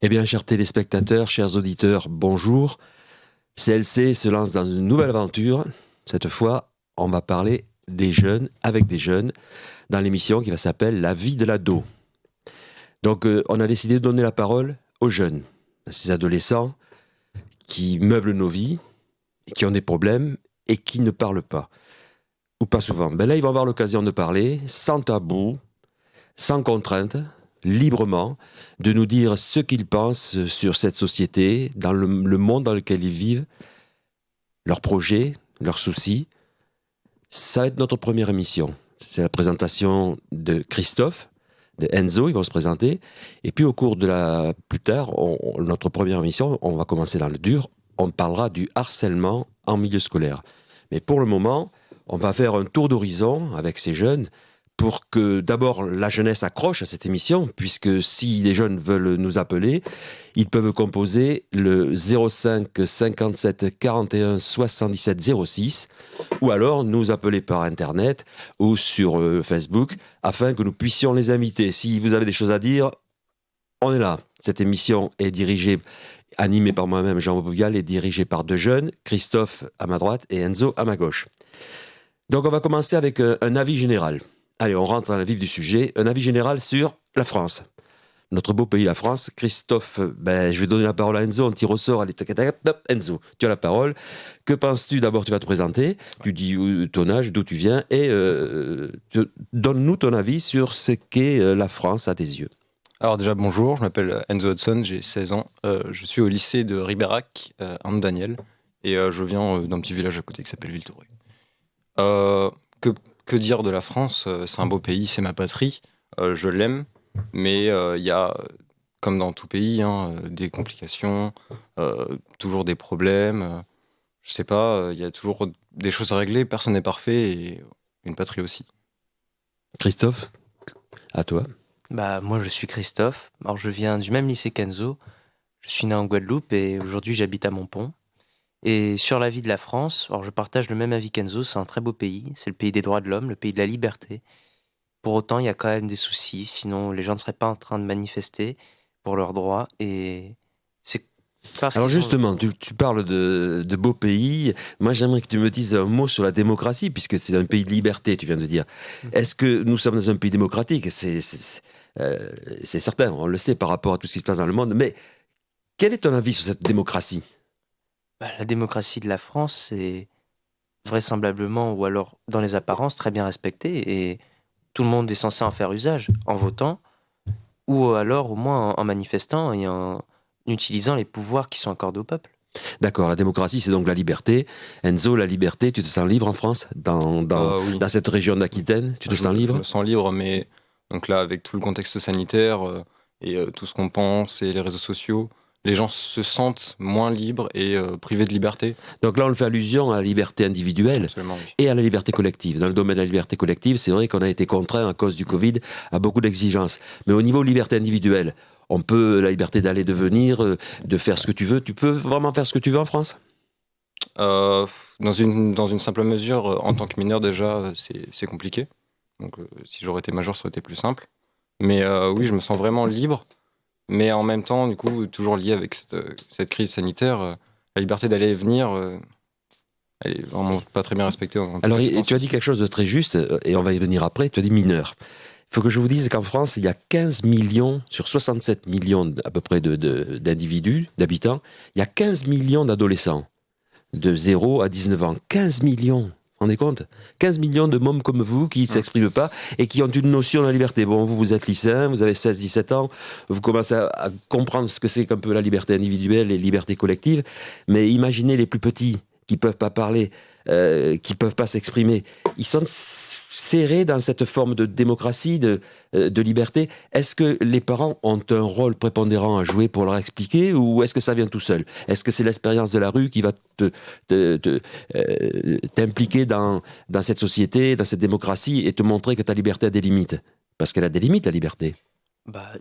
Eh bien, chers téléspectateurs, chers auditeurs, bonjour. CLC se lance dans une nouvelle aventure. Cette fois, on va parler des jeunes, avec des jeunes, dans l'émission qui va s'appeler La vie de l'ado. Donc, on a décidé de donner la parole aux jeunes, à ces adolescents qui meublent nos vies, qui ont des problèmes et qui ne parlent pas, ou pas souvent. Ben là, ils vont avoir l'occasion de parler, sans tabou, sans contrainte, librement, de nous dire ce qu'ils pensent sur cette société, dans le monde dans lequel ils vivent, leurs projets, leurs soucis. Ça va être notre première émission. C'est la présentation de Christophe, de Enzo, ils vont se présenter. Et puis au cours de plus tard, notre première émission, on va commencer dans le dur, on parlera du harcèlement en milieu scolaire. Mais pour le moment, on va faire un tour d'horizon avec ces jeunes pour que d'abord la jeunesse accroche à cette émission, puisque si les jeunes veulent nous appeler, ils peuvent composer le 05 57 41 77 06 ou alors nous appeler par Internet ou sur Facebook afin que nous puissions les inviter. Si vous avez des choses à dire, on est là. Cette émission est animée par moi-même, Jean Bougal, et dirigée par deux jeunes, Christophe à ma droite et Enzo à ma gauche. Donc on va commencer avec un avis général. Allez, on rentre dans le vif du sujet. Un avis général sur la France. Notre beau pays, la France. Christophe, je vais donner la parole à Enzo. On tire au sort. Allez, Enzo, tu as la parole. Que penses-tu? D'abord, tu vas te présenter. Tu dis ton âge, d'où tu viens. Et donne-nous ton avis sur ce qu'est la France à tes yeux. Alors déjà, bonjour. Je m'appelle Enzo Hudson. J'ai 16 ans. Je suis au lycée de Ribérac, à Daniel. Et je viens d'un petit village à côté qui s'appelle Villetouré. Que dire de la France? C'est un beau pays, c'est ma patrie, je l'aime, mais il y a, comme dans tout pays, des complications, toujours des problèmes, je sais pas, il y a toujours des choses à régler, personne n'est parfait, et une patrie aussi. Christophe, à toi. Moi, je suis Christophe. Alors, je viens du même lycée qu'Enzo. Je suis né en Guadeloupe et aujourd'hui, j'habite à Montpont. Et sur la vie de la France, alors je partage le même avis qu'Enzo, c'est un très beau pays. C'est le pays des droits de l'homme, le pays de la liberté. Pour autant, il y a quand même des soucis, sinon les gens ne seraient pas en train de manifester pour leurs droits. Et c'est parce Alors qu'ils ont... justement, tu parles de beaux pays. Moi, j'aimerais que tu me dises un mot sur la démocratie, puisque c'est un pays de liberté, tu viens de dire. Est-ce que nous sommes dans un pays démocratique? C'est certain, on le sait par rapport à tout ce qui se passe dans le monde. Mais quel est ton avis sur cette démocratie? La démocratie de la France, c'est vraisemblablement, ou alors dans les apparences, très bien respecté. Et tout le monde est censé en faire usage en votant, ou alors au moins en manifestant et en utilisant les pouvoirs qui sont accordés au peuple. D'accord, la démocratie, c'est donc la liberté. Enzo, la liberté, tu te sens libre en France, Oui, dans cette région d'Aquitaine? Tu te sens je libre? me sens libre, mais donc là, avec tout le contexte sanitaire et tout ce qu'on pense et les réseaux sociaux, les gens se sentent moins libres et privés de liberté. Donc là, on fait allusion à la liberté individuelle Absolument, oui. et à la liberté collective. Dans le domaine de la liberté collective, c'est vrai qu'on a été contraint à cause du Covid à beaucoup d'exigences. Mais au niveau liberté individuelle, on peut, la liberté d'aller, de venir, de faire ce que tu veux. Tu peux vraiment faire ce que tu veux en France? Euh, dans une simple mesure, en tant que mineur déjà, c'est compliqué. Donc si j'aurais été majeur, ça aurait été plus simple. Mais oui, je me sens vraiment libre. Mais en même temps, du coup, toujours lié avec cette crise sanitaire, la liberté d'aller et venir, elle est vraiment pas très bien respectée. Alors, tu as dit quelque chose de très juste, et on va y venir après. Tu as dit mineur. Il faut que je vous dise qu'en France, il y a 15 millions, sur 67 millions à peu près d'individus, d'habitants, il y a 15 millions d'adolescents, de 0 à 19 ans. 15 millions, vous vous rendez compte? 15 millions de mômes comme vous qui ne s'expriment pas et qui ont une notion de la liberté. Bon, vous êtes lycéen, vous avez 16-17 ans, vous commencez à comprendre ce que c'est qu'un peu la liberté individuelle et la liberté collective, mais imaginez les plus petits qui ne peuvent pas parler, qui ne peuvent pas s'exprimer. Ils sont serrés dans cette forme de démocratie, de liberté. Est-ce que les parents ont un rôle prépondérant à jouer pour leur expliquer, ou est-ce que ça vient tout seul? Est-ce que c'est l'expérience de la rue qui va t'impliquer dans cette société, dans cette démocratie, et te montrer que ta liberté a des limites? Parce qu'elle a des limites, la liberté.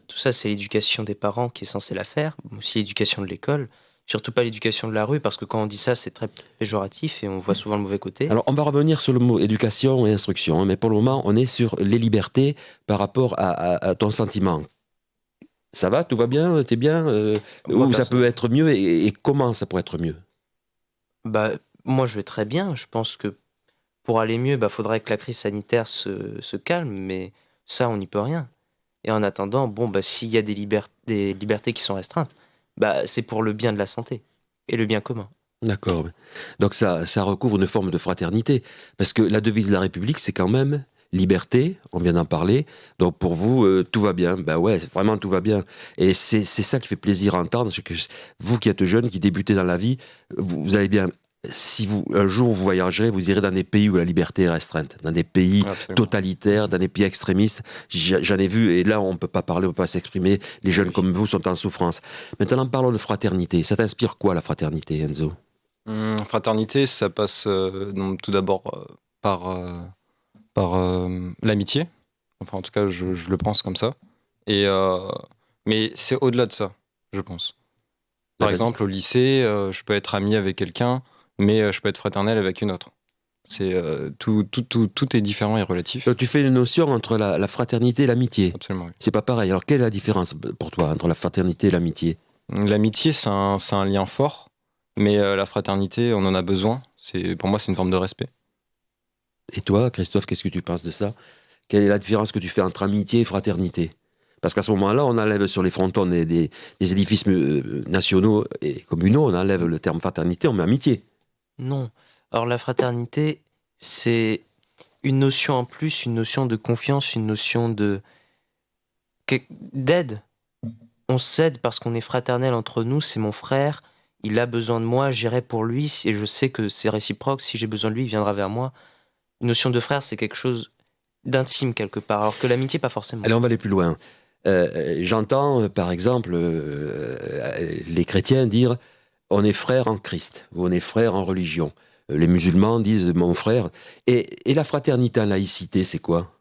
Tout ça, c'est l'éducation des parents qui est censée la faire, mais aussi l'éducation de l'école. Surtout pas l'éducation de la rue, parce que quand on dit ça, c'est très péjoratif et on voit souvent le mauvais côté. Alors, on va revenir sur le mot éducation et instruction, mais pour le moment, on est sur les libertés par rapport à ton sentiment. Ça va, tout va bien, t'es bien Moi, ou ça perso- peut être mieux et comment ça pourrait être mieux? Bah, moi, je vais très bien. Je pense que pour aller mieux, bah, faudrait que la crise sanitaire se calme, mais ça, on n'y peut rien. Et en attendant, bon, bah, s'il y a des libertés qui sont restreintes, bah, c'est pour le bien de la santé et le bien commun. D'accord. Donc ça recouvre une forme de fraternité. Parce que la devise de la République, c'est quand même liberté, on vient d'en parler. Donc pour vous, tout va bien. Ben ouais, vraiment tout va bien. Et c'est ça qui fait plaisir à entendre. C'est que vous qui êtes jeune, qui débutez dans la vie, vous allez bien. Si vous, un jour vous voyagerez, vous irez dans des pays où la liberté est restreinte, dans des pays Absolument. totalitaires, dans des pays extrémistes. J'en ai vu, et là on ne peut pas parler, on ne peut pas s'exprimer. Les jeunes Oui. comme vous sont en souffrance. Maintenant parlons de fraternité. Ça t'inspire quoi la fraternité, Enzo? Fraternité, ça passe donc, tout d'abord par l'amitié. Enfin, en tout cas, je le pense comme ça. Et, mais c'est au-delà de ça, je pense. Ben, Par vas-y. exemple, au lycée, je peux être ami avec quelqu'un, mais je peux être fraternel avec une autre. C'est tout est différent et relatif. Donc, tu fais une notion entre la fraternité et l'amitié. Absolument, oui. C'est pas pareil. Alors, quelle est la différence pour toi entre la fraternité et l'amitié? L'amitié, c'est un lien fort, mais la fraternité, on en a besoin. Pour moi, c'est une forme de respect. Et toi, Christophe, qu'est-ce que tu penses de ça? Quelle est la différence que tu fais entre amitié et fraternité? Parce qu'à ce moment-là, on enlève sur les frontons des édifices nationaux et communaux, on enlève le terme fraternité, on met amitié. Non. Alors, la fraternité, c'est une notion en plus, une notion de confiance, une notion d'aide. On s'aide parce qu'on est fraternel entre nous, c'est mon frère, il a besoin de moi, j'irai pour lui, et je sais que c'est réciproque, si j'ai besoin de lui, il viendra vers moi. Une notion de frère, c'est quelque chose d'intime quelque part, alors que l'amitié, pas forcément. Allez, on va aller plus loin. J'entends, par exemple, les chrétiens dire on est frères en Christ, ou on est frères en religion. Les musulmans disent mon frère. Et la fraternité en laïcité, c'est quoi?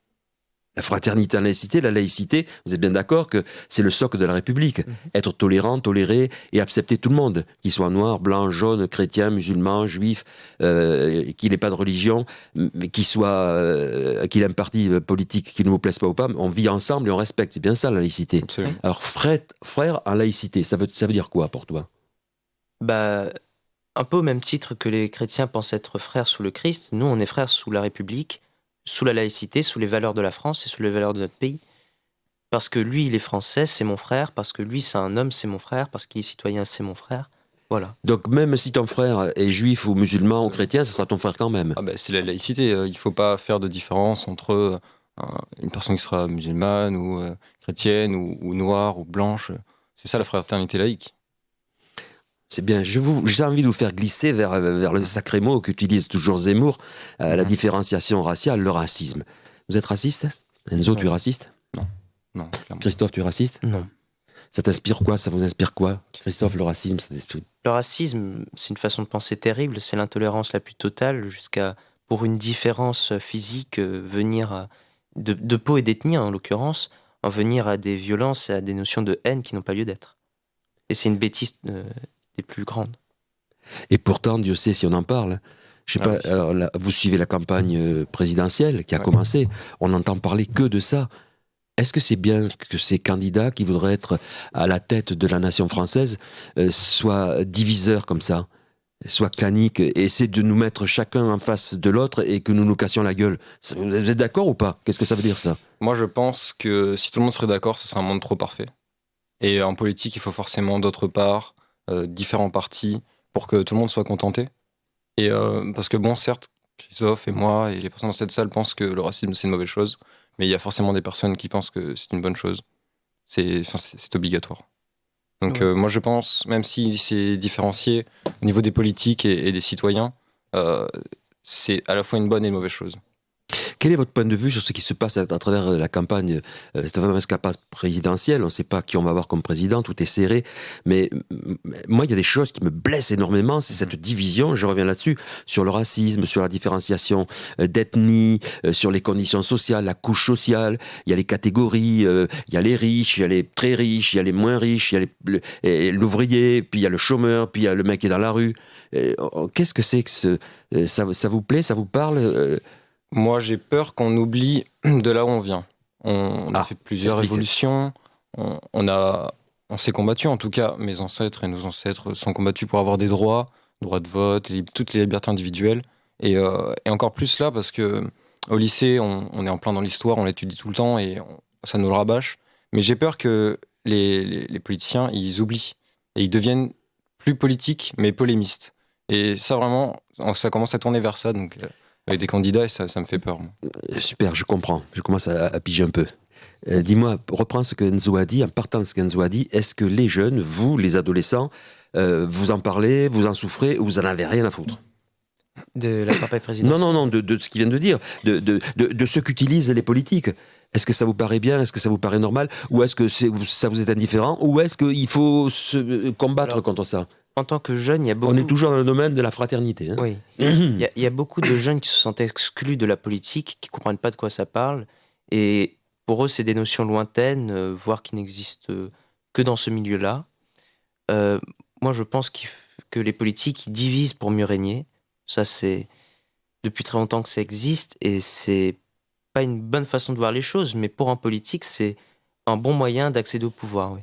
La fraternité en laïcité, la laïcité, vous êtes bien d'accord que c'est le socle de la République. Mhm. Être tolérant, toléré et accepter tout le monde, qu'il soit noir, blanc, jaune, chrétien, musulman, juif, qu'il n'ait pas de religion, mais qu'il ait un parti politique qui ne vous plaise pas ou pas, on vit ensemble et on respecte. C'est bien ça la laïcité. Absolument. Alors frère en laïcité, ça veut dire quoi pour toi? Bah, un peu au même titre que les chrétiens pensent être frères sous le Christ, nous, on est frères sous la République, sous la laïcité, sous les valeurs de la France et sous les valeurs de notre pays. Parce que lui, il est français, c'est mon frère. Parce que lui, c'est un homme, c'est mon frère. Parce qu'il est citoyen, c'est mon frère. Voilà. Donc même si ton frère est juif ou musulman ou chrétien, ça sera ton frère quand même. Ah bah, c'est la laïcité. Il ne faut pas faire de différence entre une personne qui sera musulmane ou chrétienne ou noire ou blanche. C'est ça la fraternité laïque. C'est bien. J'ai envie de vous faire glisser vers le sacré mot qu'utilise toujours Zemmour, la Mhm. différenciation raciale, le racisme. Vous êtes raciste? Enzo, Non. tu es raciste? Non, clairement. Christophe, tu es raciste? Non. Ça t'inspire quoi? Ça vous inspire quoi? Christophe, le racisme, ça t'inspire? Le racisme, c'est une façon de penser terrible. C'est l'intolérance la plus totale jusqu'à, pour une différence physique, venir de peau et d'ethnie, en l'occurrence, en venir à des violences et à des notions de haine qui n'ont pas lieu d'être. Et c'est une bêtise des plus grandes. Et pourtant, Dieu sait si on en parle. Je sais Ah pas, oui. alors là, vous suivez la campagne présidentielle qui a Ouais. commencé. On n'entend parler que de ça. Est-ce que c'est bien que ces candidats qui voudraient être à la tête de la nation française soient diviseurs comme ça, soient claniques, et essaient de nous mettre chacun en face de l'autre et que nous nous cassions la gueule? Vous êtes d'accord ou pas? Qu'est-ce que ça veut dire ça? Moi, je pense que si tout le monde serait d'accord, ce serait un monde trop parfait. Et en politique, il faut forcément d'autre part différents partis pour que tout le monde soit contenté. Et parce que bon, certes, Christophe et moi et les personnes dans cette salle pensent que le racisme c'est une mauvaise chose, mais il y a forcément des personnes qui pensent que c'est une bonne chose. C'est obligatoire. Donc Ouais. moi je pense, même si c'est différencié au niveau des politiques et des citoyens, euh, c'est à la fois une bonne et une mauvaise chose. Quel est votre point de vue sur ce qui se passe à travers la campagne, cette fameuse campagne présidentielle? On ne sait pas qui on va avoir comme président, tout est serré. Mais moi, il y a des choses qui me blessent énormément, c'est cette division, je reviens là-dessus, sur le racisme, sur la différenciation d'ethnie, sur les conditions sociales, la couche sociale. Il y a les catégories, il y a les riches, il y a les très riches, il y a les moins riches, il y a l'ouvrier, puis il y a le chômeur, puis il y a le mec qui est dans la rue. Qu'est-ce que c'est que ça vous plaît, ça vous parle? Moi j'ai peur qu'on oublie de là où on vient. On a Ah, fait plusieurs explique. révolutions, on s'est combattu, en tout cas, mes ancêtres et nos ancêtres sont combattus pour avoir des droits, droit de vote, toutes les libertés individuelles. Et encore plus là, parce que au lycée, on est en plein dans l'histoire, on l'étudie tout le temps et ça nous le rabâche. Mais j'ai peur que les politiciens, ils oublient et ils deviennent plus politiques, mais polémistes. Et ça, vraiment, ça commence à tourner vers ça, donc avec des candidats, et ça me fait peur. Moi. Super, je comprends. Je commence à piger un peu. Dis-moi, reprends ce que Enzo a dit. En partant de ce qu'Enzo a dit, est-ce que les jeunes, vous, les adolescents, vous en parlez, vous en souffrez ou vous en avez rien à foutre? De la campagne présidentielle. Non, de ce qu'il vient de dire, de ce qu'utilisent les politiques. Est-ce que ça vous paraît bien? Est-ce que ça vous paraît normal? Ou est-ce que ça vous est indifférent? Ou est-ce qu'il faut se combattre contre ça? En tant que jeune, il y a beaucoup... On est toujours dans le domaine de la fraternité. Hein. Oui. Il y a beaucoup de jeunes qui se sentent exclus de la politique, qui ne comprennent pas de quoi ça parle. Et pour eux, c'est des notions lointaines, voire qui n'existent que dans ce milieu-là. Moi, je pense que les politiques ils divisent pour mieux régner. Ça, c'est depuis très longtemps que ça existe. Et c'est pas une bonne façon de voir les choses. Mais pour un politique, c'est un bon moyen d'accéder au pouvoir, oui.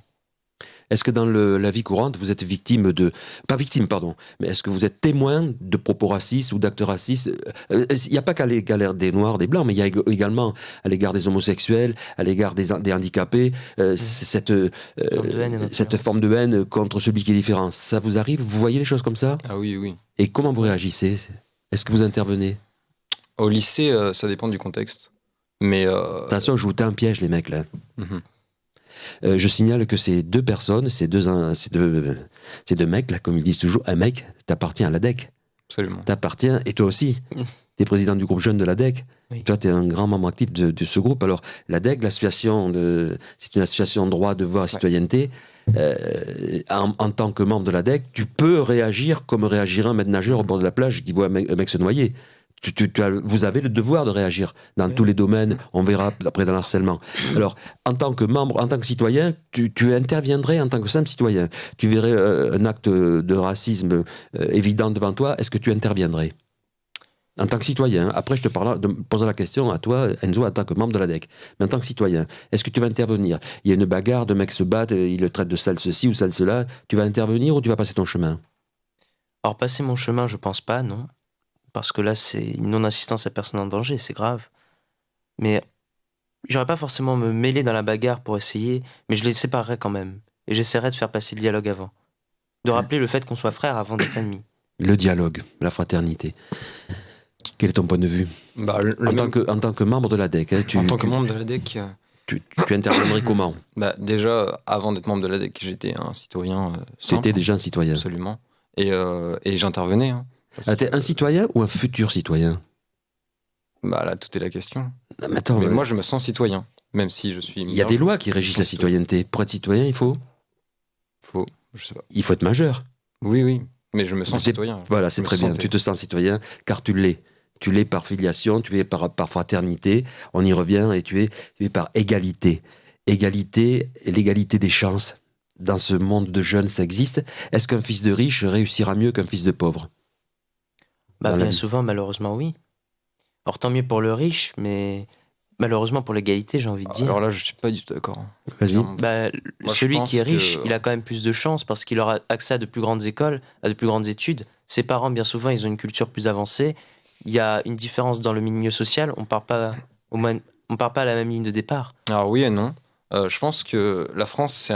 Est-ce que dans la vie courante, vous êtes victime de... Pas victime, pardon, mais est-ce que vous êtes témoin de propos racistes ou d'actes racistes? Il n'y a pas qu'à l'égard des Noirs, des Blancs, mais il y a également à l'égard des homosexuels, à l'égard des handicapés, cette forme de haine contre celui qui est différent. Ça vous arrive? Vous voyez les choses comme ça? Ah oui, oui. Et comment vous réagissez? Est-ce que vous intervenez? Au lycée, ça dépend du contexte. Mais Attention, je vous tends un piège, les mecs, là. Je signale que ces deux personnes, ces deux mecs, là, comme ils disent toujours, un mec, t'appartiens à l'ADEC. Absolument. T'appartiens, et toi aussi. T'es président du groupe jeune de l'ADEC. Oui. Toi, t'es un grand membre actif de ce groupe. Alors, l'ADEC, c'est une association de droit, devoir et citoyenneté. En tant que membre de l'ADEC, tu peux réagir comme réagirait un maître nageur au bord de la plage qui voit un mec se noyer. Vous avez le devoir de réagir dans tous les domaines, on verra après dans le harcèlement. Alors, en tant que membre, en tant que citoyen, tu interviendrais en tant que simple citoyen. Tu verrais un acte de racisme évident devant toi, est-ce que tu interviendrais? En tant que citoyen, après je te poserai la question à toi, Enzo, en tant que membre de l'ADEC. Mais en tant que citoyen, est-ce que tu vas intervenir? Il y a une bagarre, deux mecs se battent, ils le traitent de sale ceci ou sale cela. Tu vas intervenir ou tu vas passer ton chemin? Alors, passer mon chemin, je pense pas, non. Parce que là, c'est une non-assistance à personne en danger, c'est grave. Mais j'aurais pas forcément me mêler dans la bagarre pour essayer, mais je les séparerais quand même. Et j'essaierais de faire passer le dialogue avant. De rappeler le fait qu'on soit frères avant d'être ennemis. Le dialogue, la fraternité. Quel est ton point de vue? En tant que membre de l'ADEC, hein, en tant que membre de l'ADEC... tu interviendrais comment? Déjà, avant d'être membre de l'ADEC, j'étais un citoyen simple. J'étais déjà un citoyen. Absolument. Et j'intervenais. Hein, t'es un citoyen ou un futur citoyen? Là, tout est la question. Mais attends, mais moi, je me sens citoyen, même si je suis... Il y a des lois qui régissent la citoyenneté. Pour être citoyen, je sais pas. Il faut être majeur. Oui, mais je me sens citoyen. Voilà, c'est très bien. Tu te sens citoyen, car tu l'es. Tu l'es par filiation, tu es par fraternité, on y revient, et tu es par égalité. Égalité, l'égalité des chances. Dans ce monde de jeunes, ça existe. Est-ce qu'un fils de riche réussira mieux qu'un fils de pauvre? Bien souvent, malheureusement, oui. Alors, tant mieux pour le riche, mais malheureusement pour l'égalité, j'ai envie de dire. Alors là, je suis pas du tout d'accord. Vas-y. Moi, celui qui est riche, il a quand même plus de chances parce qu'il aura accès à de plus grandes écoles, à de plus grandes études. Ses parents, bien souvent, ils ont une culture plus avancée. Il y a une différence dans le milieu social. On part pas à la même ligne de départ. Alors oui et non. Je pense que la France,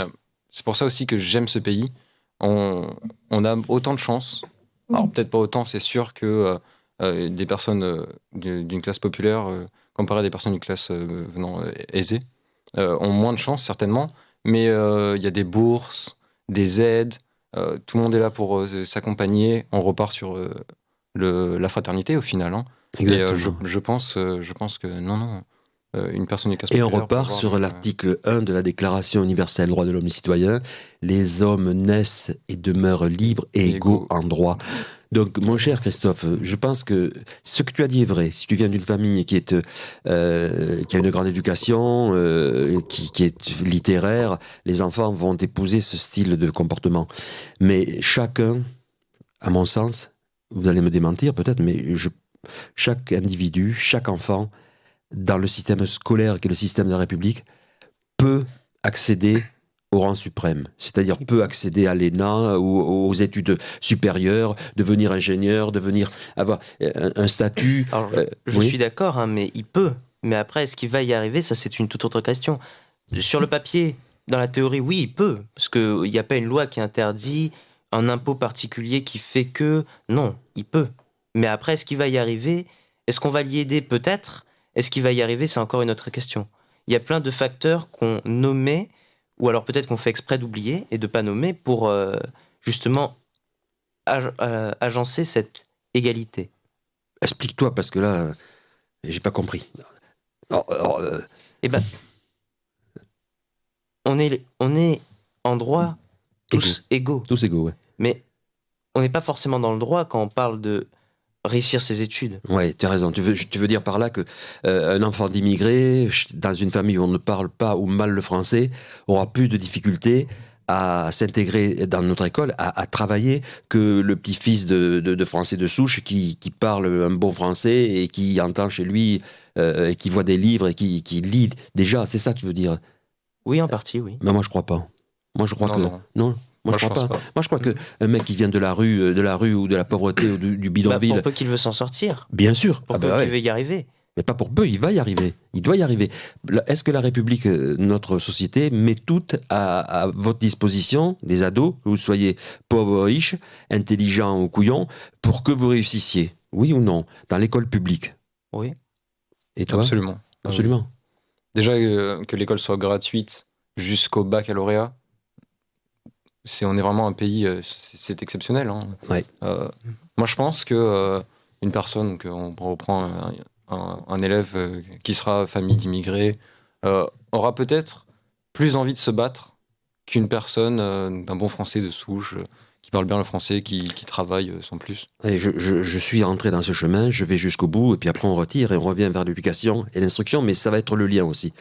c'est pour ça aussi que j'aime ce pays. On a autant de chance. Alors peut-être pas autant, c'est sûr que des personnes d'une classe populaire, comparé à des personnes d'une classe venant aisée, ont moins de chance certainement. Mais il y a des bourses, des aides. Tout le monde est là pour s'accompagner. On repart sur la fraternité au final. Hein. Exactement. Et je pense que non. Une personne du classe Et on populaire repart sur l'article 1 de la Déclaration universelle des droits de l'homme et du citoyen. Les hommes naissent et demeurent libres et égaux en droit. Donc, mon cher Christophe, je pense que ce que tu as dit est vrai. Si tu viens d'une famille qui a une grande éducation, qui est littéraire, les enfants vont épouser ce style de comportement. Mais chacun, à mon sens, vous allez me démentir peut-être, mais chaque individu, chaque enfant, dans le système scolaire qui est le système de la République, peut accéder au rang suprême, c'est-à-dire peut accéder à l'ENA ou aux études supérieures, devenir ingénieur, avoir un statut. Alors, je Oui. suis d'accord, hein, mais il peut. Mais après, est-ce qu'il va y arriver? Ça, c'est une toute autre question. Sur le papier, dans la théorie, oui, il peut. Parce qu'il n'y a pas une loi qui interdit un impôt particulier qui fait que... Non, il peut. Mais après, est-ce qu'il va y arriver? Est-ce qu'on va l'y aider? Peut-être. Est-ce qu'il va y arriver? C'est encore une autre question. Il y a plein de facteurs qu'on nommait, ou alors peut-être qu'on fait exprès d'oublier et de pas nommer pour justement agencer cette égalité. Explique-toi, parce que là, j'ai pas compris. Alors, Eh ben, on est en droit tous égaux. tous égaux, ouais. Mais on n'est pas forcément dans le droit quand on parle de réussir ses études. Ouais, tu as raison. Tu veux dire par là que un enfant d'immigré, dans une famille où on ne parle pas ou mal le français, aura plus de difficultés à s'intégrer dans notre école, à travailler, que le petit-fils de français de souche qui parle un bon français et qui entend chez lui, et qui voit des livres et qui lit déjà. C'est ça, tu veux dire? Oui, en partie, oui. Mais moi, je crois pas. Moi, je crois que... Non. Non. Moi, je crois pense pas. Moi, je crois qu'un mec qui vient de la rue ou de la pauvreté ou du Bah, bidonville, pour peu qu'il veut s'en sortir, bien sûr. pour Ah peu bah qu'il ouais. veut y arriver. Mais pas pour peu, il va y arriver. Il doit y arriver. Est-ce que la République, notre société, met toutes à votre disposition, des ados, que vous soyez pauvres ou riches, intelligents ou couillons, pour que vous réussissiez? Oui ou non? Dans l'école publique. Oui. Et toi? Absolument. Absolument. Déjà, que l'école soit gratuite jusqu'au baccalauréat, on est vraiment un pays, c'est exceptionnel. Hein. Ouais. Moi, je pense que une personne, donc, on reprend un élève qui sera famille d'immigrés, aura peut-être plus envie de se battre qu'une personne d'un bon français de souche, qui parle bien le français, qui travaille sans plus. Allez, je suis entré dans ce chemin, je vais jusqu'au bout, et puis après on retire et on revient vers l'éducation et l'instruction, mais ça va être le lien aussi.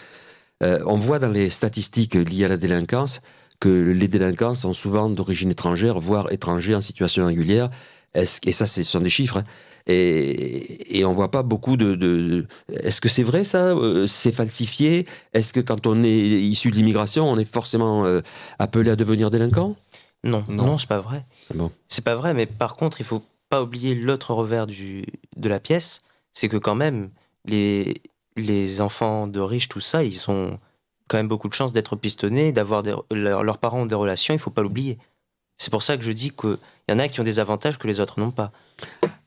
On voit dans les statistiques liées à la délinquance que les délinquants sont souvent d'origine étrangère, voire étrangers en situation régulière. Et ça, ce sont des chiffres. Hein. Et on voit pas beaucoup Est-ce que c'est vrai ça? C'est falsifié? Est-ce que quand on est issu de l'immigration, on est forcément appelé à devenir délinquant? Non, c'est pas vrai. Bon. C'est pas vrai, mais par contre, il faut pas oublier l'autre revers de la pièce, c'est que quand même, les enfants de riches, tout ça, ils ont quand même beaucoup de chance d'être pistonnés, d'avoir leurs parents ont des relations, il faut pas l'oublier. C'est pour ça que je dis qu'il y en a qui ont des avantages que les autres n'ont pas.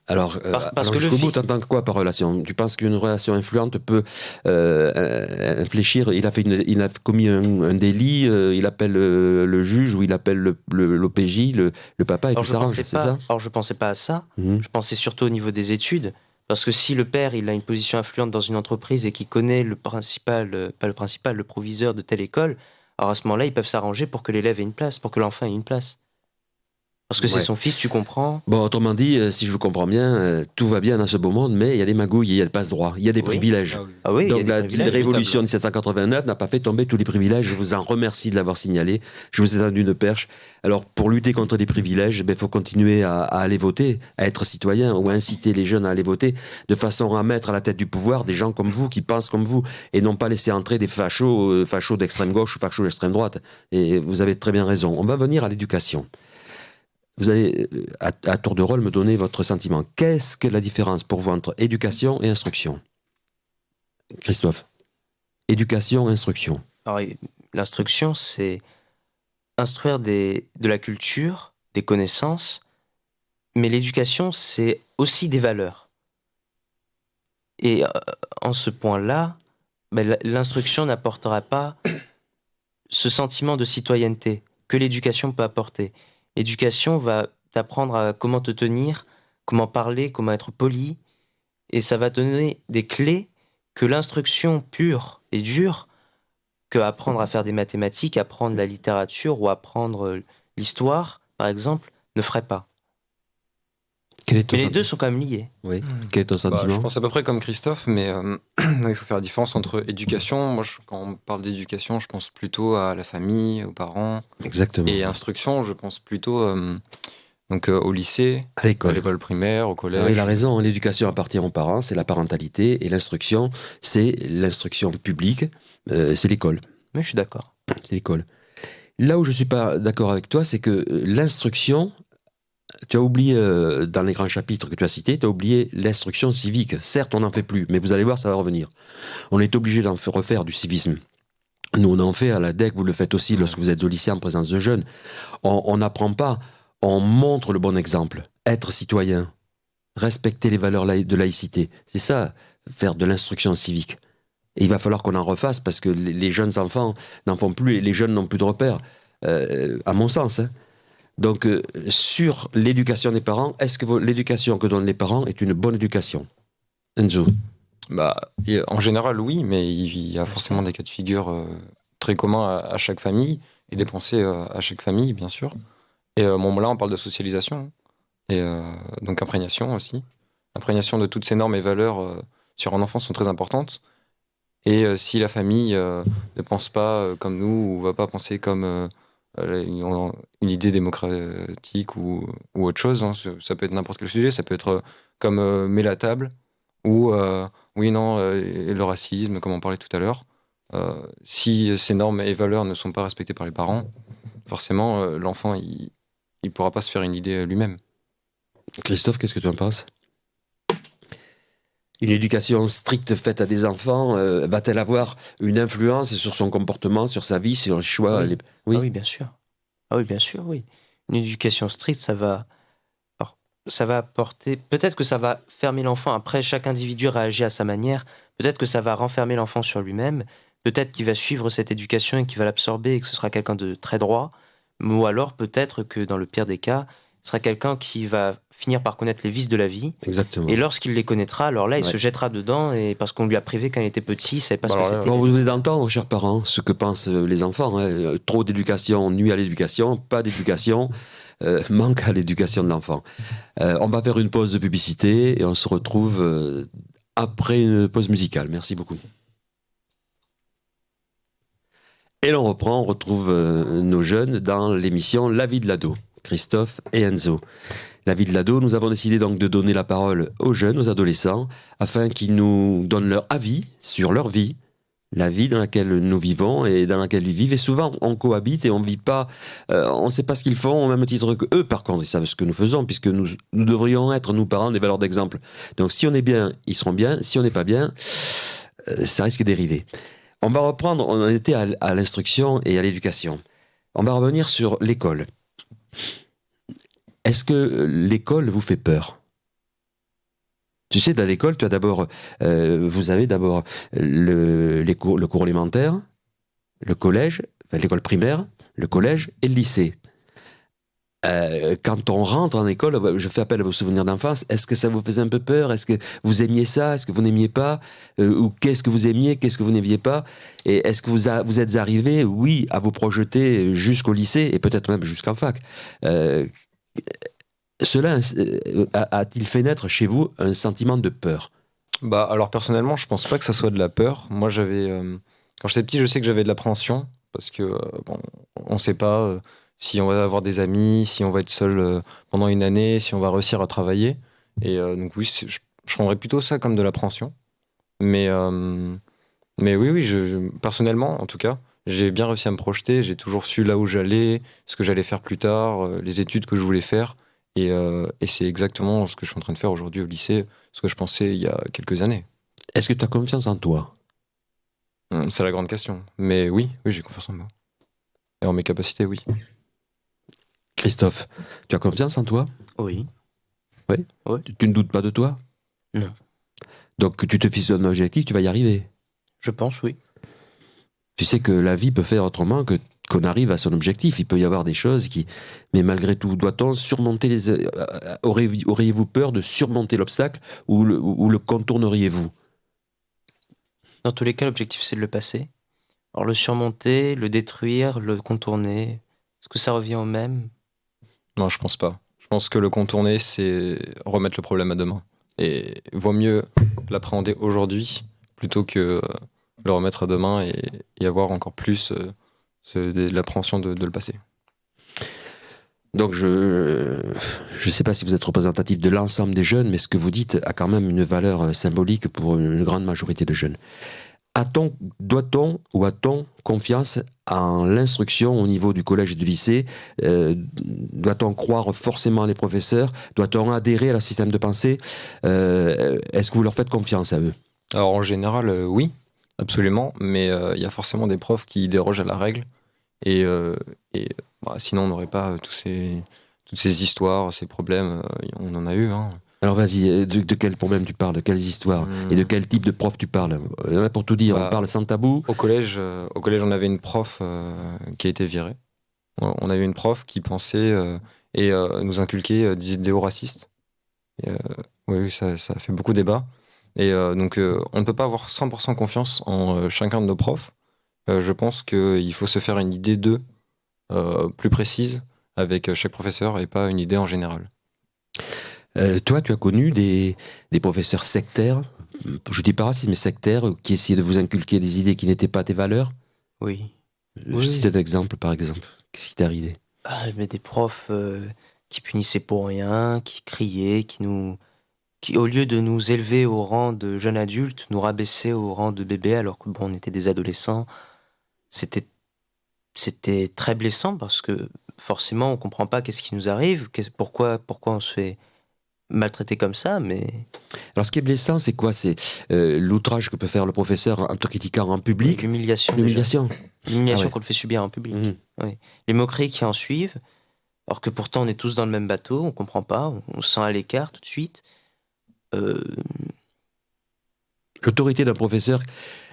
Alors, Parce que jusqu'au le bout, fils- tu entends quoi par relation? Tu penses qu'une relation influente peut infléchir? Il a commis un délit, il appelle le juge ou il appelle l'OPJ, le papa, et tout s'arrange, c'est ça? Alors je pensais pas à ça, Mhm. je pensais surtout au niveau des études, parce que si le père il a une position influente dans une entreprise et qu'il connaît le proviseur de telle école, alors à ce moment-là, ils peuvent s'arranger pour que l'élève ait une place, pour que l'enfant ait une place. Parce que c'est Ouais. son fils, tu comprends? Bon, autrement dit, si je vous comprends bien, tout va bien dans ce beau monde, mais il y a des magouilles, il y a le passe-droit, il y a des Oui. privilèges. Ah oui, il y a Donc des la privilèges. révolution de 1789 n'a pas fait tomber tous les privilèges. Je vous en remercie de l'avoir signalé. Je vous ai tendu une perche. Alors pour lutter contre les privilèges, il faut continuer à aller voter, à être citoyen ou à inciter les jeunes à aller voter, de façon à mettre à la tête du pouvoir des gens comme vous, qui pensent comme vous, et non pas laisser entrer des fachos d'extrême gauche ou fachos d'extrême droite. Et vous avez très bien raison. On va venir à l'éducation. Vous allez, à tour de rôle, me donner votre sentiment. Qu'est-ce que la différence pour vous entre éducation et instruction? Christophe. Éducation, instruction. Alors, l'instruction, c'est instruire de la culture, des connaissances, mais l'éducation, c'est aussi des valeurs. Et en ce point-là, ben, l'instruction n'apportera pas ce sentiment de citoyenneté que l'éducation peut apporter. L'éducation va t'apprendre à comment te tenir, comment parler, comment être poli, et ça va te donner des clés que l'instruction pure et dure, que apprendre à faire des mathématiques, apprendre la littérature ou apprendre l'histoire, par exemple, ne ferait pas. Quel est ton Mais les sentiment? deux sont quand même liés. Oui. Quel est ton Je sentiment? pense à peu près comme Christophe, mais il faut faire la différence entre éducation. Moi, quand on parle d'éducation, je pense plutôt à la famille, aux parents. Exactement. Et instruction, je pense plutôt au lycée, À à l'école. l'école primaire, au collège. Il a raison, l'éducation appartient aux parents, c'est la parentalité, et l'instruction, c'est l'instruction publique, c'est l'école. Mais je suis d'accord. C'est l'école. Là où je ne suis pas d'accord avec toi, c'est que l'instruction, tu as oublié, dans les grands chapitres que tu as cités, tu as oublié l'instruction civique. Certes, on n'en fait plus, mais vous allez voir, ça va revenir. On est obligé d'en refaire du civisme. Nous, on en fait à la DEC, vous le faites aussi lorsque vous êtes au lycée en présence de jeunes. On n'apprend pas, on montre le bon exemple. Être citoyen, respecter les valeurs de laïcité. C'est ça, faire de l'instruction civique. Et il va falloir qu'on en refasse parce que les jeunes enfants n'en font plus et les jeunes n'ont plus de repères, à mon sens. Hein. Donc, sur l'éducation des parents, est-ce que l'éducation que donnent les parents est une bonne éducation? Enzo? En général, oui, mais il y a forcément des cas de figure très communs à chaque famille et des pensées à chaque famille, bien sûr. Et là, on parle de socialisation et donc imprégnation aussi. Imprégnation de toutes ces normes et valeurs sur un enfant sont très importantes. Et si la famille ne pense pas comme nous ou va pas penser comme une idée démocratique ou autre chose, hein, ça peut être n'importe quel sujet, ça peut être comme met la table ou oui, non, et le racisme, comme on parlait tout à l'heure. Si ces normes et valeurs ne sont pas respectées par les parents, forcément, l'enfant, il pourra pas se faire une idée lui-même. Christophe, qu'est-ce que tu en penses? Une éducation stricte faite à des enfants, va-t-elle avoir une influence sur son comportement, sur sa vie, sur les choix? Oui. Oui. Ah oui, bien sûr. Ah oui, bien sûr, oui. Une éducation stricte, ça va apporter... Peut-être que ça va fermer l'enfant. Après, chaque individu réagit à sa manière. Peut-être que ça va renfermer l'enfant sur lui-même. Peut-être qu'il va suivre cette éducation et qu'il va l'absorber et que ce sera quelqu'un de très droit. Ou alors, peut-être que dans le pire des cas, ce sera quelqu'un qui va finir par connaître les vices de la vie. Exactement. Et lorsqu'il les connaîtra, alors là, il se jettera dedans et parce qu'on lui a privé quand il était petit, il savait pas ce que c'était. Bon, vous venez d'entendre, chers parents, ce que pensent les enfants. Hein. Trop d'éducation nuit à l'éducation, pas d'éducation manque à l'éducation de l'enfant. On va faire une pause de publicité et on se retrouve après une pause musicale. Merci beaucoup. Et l'on reprend, on retrouve nos jeunes dans l'émission La vie de l'ado, Christophe et Enzo. La vie de l'ado, nous avons décidé donc de donner la parole aux jeunes, aux adolescents, afin qu'ils nous donnent leur avis sur leur vie, la vie dans laquelle nous vivons et dans laquelle ils vivent. Et souvent, on cohabite et on vit pas, on ne sait pas ce qu'ils font au même titre que eux. Par contre, ils savent ce que nous faisons, puisque nous devrions être, nous parents, des valeurs d'exemple. Donc, si on est bien, ils seront bien. Si on n'est pas bien, ça risque de dériver. On va reprendre, on en était à l'instruction et à l'éducation. On va revenir sur l'école. Est-ce que l'école vous fait peur? Tu sais, dans l'école, tu as d'abord, vous avez d'abord le cours élémentaire, le collège, l'école primaire, le collège et le lycée. Quand on rentre en école, je fais appel à vos souvenirs d'enfance, est-ce que ça vous faisait un peu peur? Est-ce que vous aimiez ça? Est-ce que vous n'aimiez pas? Ou qu'est-ce que vous aimiez? Qu'est-ce que vous n'aimiez pas? Et est-ce que vous êtes arrivé, oui, à vous projeter jusqu'au lycée et peut-être même jusqu'en fac? Cela a-t-il fait naître chez vous un sentiment de peur? Alors personnellement, je pense pas que ça soit de la peur. Moi, quand j'étais petit, je sais que j'avais de l'appréhension parce que on sait pas si on va avoir des amis, si on va être seul pendant une année, si on va réussir à travailler. Et donc oui, je prendrais plutôt ça comme de l'appréhension. Mais oui, personnellement, en tout cas, j'ai bien réussi à me projeter. J'ai toujours su là où j'allais, ce que j'allais faire plus tard, les études que je voulais faire. Et c'est exactement ce que je suis en train de faire aujourd'hui au lycée, ce que je pensais il y a quelques années. Est-ce que tu as confiance en toi? C'est la grande question. Mais oui, j'ai confiance en moi. Et en mes capacités, oui. Christophe, tu as confiance en toi? Oui. Oui. Ouais. Tu ne doutes pas de toi? Non. Donc tu te fixes un objectif, tu vas y arriver? Je pense, oui. Tu sais que la vie peut faire autrement que qu'on arrive à son objectif. Il peut y avoir des choses qui... Mais malgré tout, doit-on surmonter les... Auriez-vous peur de surmonter l'obstacle ou le contourneriez-vous? Dans tous les cas, l'objectif, c'est de le passer. Alors le surmonter, le détruire, le contourner, est-ce que ça revient au même? Non, je pense pas. Je pense que le contourner, c'est remettre le problème à demain. Et vaut mieux l'appréhender aujourd'hui plutôt que le remettre à demain et avoir encore plus l'appréhension de le passer. Donc je ne sais pas si vous êtes représentatif de l'ensemble des jeunes, mais ce que vous dites a quand même une valeur symbolique pour une grande majorité de jeunes. a-t-on confiance en l'instruction au niveau du collège et du lycée? Doit-on croire forcément les professeurs? Doit-on adhérer à leur système de pensée? Est-ce que vous leur faites confiance à eux? Alors en général, oui, absolument, mais il y a forcément des profs qui dérogent à la règle, et, euh, et sinon on n'aurait pas toutes ces histoires, ces problèmes, on en a eu. Hein. Alors vas-y, de quel problème tu parles? De quelles histoires? Et de quel type de prof tu parles? Pour tout dire, on parle sans tabou. Au collège, on avait une prof qui a été virée. On avait une prof qui pensait nous inculquait des idéaux racistes. Et, oui, ça a fait beaucoup débat. Et donc, on ne peut pas avoir 100% confiance en chacun de nos profs. Je pense qu'il faut se faire une idée d'eux plus précise avec chaque professeur et pas une idée en général. Toi, tu as connu des professeurs sectaires, je dis pas racistes, mais sectaires, qui essayaient de vous inculquer des idées qui n'étaient pas tes valeurs? Oui. Cite un exemple, par exemple. Qu'est-ce qui t'est arrivé? Mais des profs qui punissaient pour rien, qui criaient, qui, au lieu de nous élever au rang de jeunes adultes, nous rabaissaient au rang de bébés alors que bon, on était des adolescents. C'était très blessant parce que forcément, on comprend pas qu'est-ce qui nous arrive, pourquoi on se fait maltraiter comme ça, mais... Alors, ce qui est blessant, c'est quoi? C'est l'outrage que peut faire le professeur en te critiquant en public. L'humiliation. L'humiliation. L'humiliation Ah ouais. qu'on le fait subir en public. Mhm. Oui. Les moqueries qui en suivent, alors que pourtant on est tous dans le même bateau, on comprend pas, on se sent à l'écart tout de suite. L'autorité d'un professeur,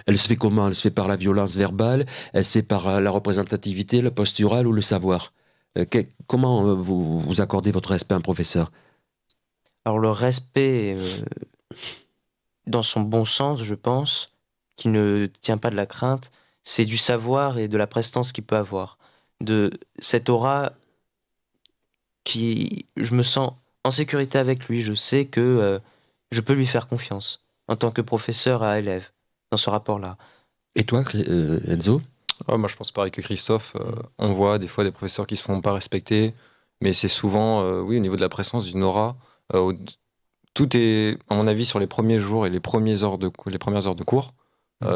elle se fait comment? Elle se fait par la violence verbale, elle se fait par la représentativité, le postural ou le savoir? Comment vous accordez votre respect à un professeur? Alors le respect, dans son bon sens, je pense, qui ne tient pas de la crainte, c'est du savoir et de la prestance qu'il peut avoir. De cette aura qui... Je me sens en sécurité avec lui, je sais que je peux lui faire confiance en tant que professeur à élève, dans ce rapport-là. Et toi, Enzo? Moi, je pense pareil que Christophe. On voit des fois des professeurs qui se font pas respecter, mais c'est souvent, oui, au niveau de la présence d'une aura. Tout est, à mon avis, sur les premiers jours et les premières heures de cours.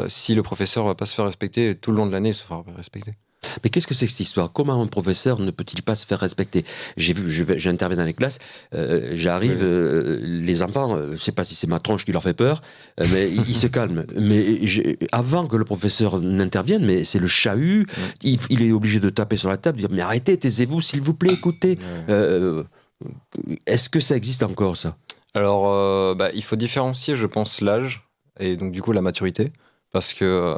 Si le professeur va pas se faire respecter, tout le long de l'année, il se fera respecter. Mais qu'est-ce que c'est que cette histoire? Comment un professeur ne peut-il pas se faire respecter? J'interviens dans les classes, j'arrive, les enfants, je sais pas si c'est ma tronche qui leur fait peur, mais ils se calment. Mais avant que le professeur n'intervienne, mais c'est le chahut, il est obligé de taper sur la table, de dire mais arrêtez, taisez-vous, s'il vous plaît, écoutez. Est-ce que ça existe encore, ça? Alors, il faut différencier, je pense, l'âge et donc du coup la maturité, parce que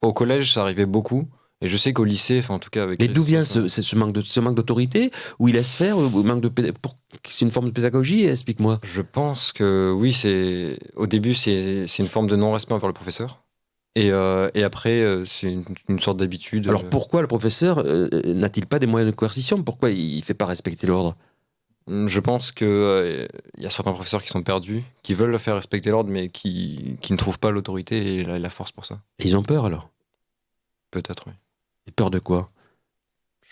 au collège, ça arrivait beaucoup. Et je sais qu'au lycée, enfin en tout cas avec... Mais d'où vient ce manque d'autorité? Ou il laisse faire? Ou c'est une forme de pédagogie? Explique-moi. Je pense que oui, au début, c'est une forme de non-respect envers le professeur. Et après, c'est une sorte d'habitude. Alors pourquoi le professeur n'a-t-il pas des moyens de coercition? Pourquoi il ne fait pas respecter l'ordre? Je pense que y a certains professeurs qui sont perdus, qui veulent faire respecter l'ordre, mais qui ne trouvent pas l'autorité et la force pour ça. Et ils ont peur alors? Peut-être, oui. Et peur de quoi?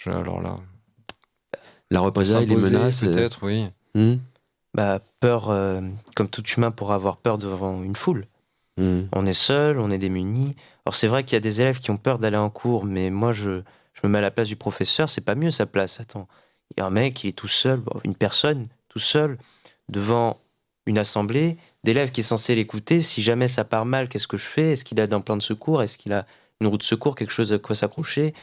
Alors là... La représailles, les menaces? Peut-être, oui. Peur, comme tout humain pourra avoir peur devant une foule. On est seul, on est démuni. Alors c'est vrai qu'il y a des élèves qui ont peur d'aller en cours, mais moi je me mets à la place du professeur, c'est pas mieux sa place. Attends, il y a un mec qui est tout seul, une personne tout seul, devant une assemblée d'élèves qui est censé l'écouter. Si jamais ça part mal, qu'est-ce que je fais? Est-ce qu'il a un plan de secours? Est-ce qu'il a une roue de secours, quelque chose à quoi s'accrocher?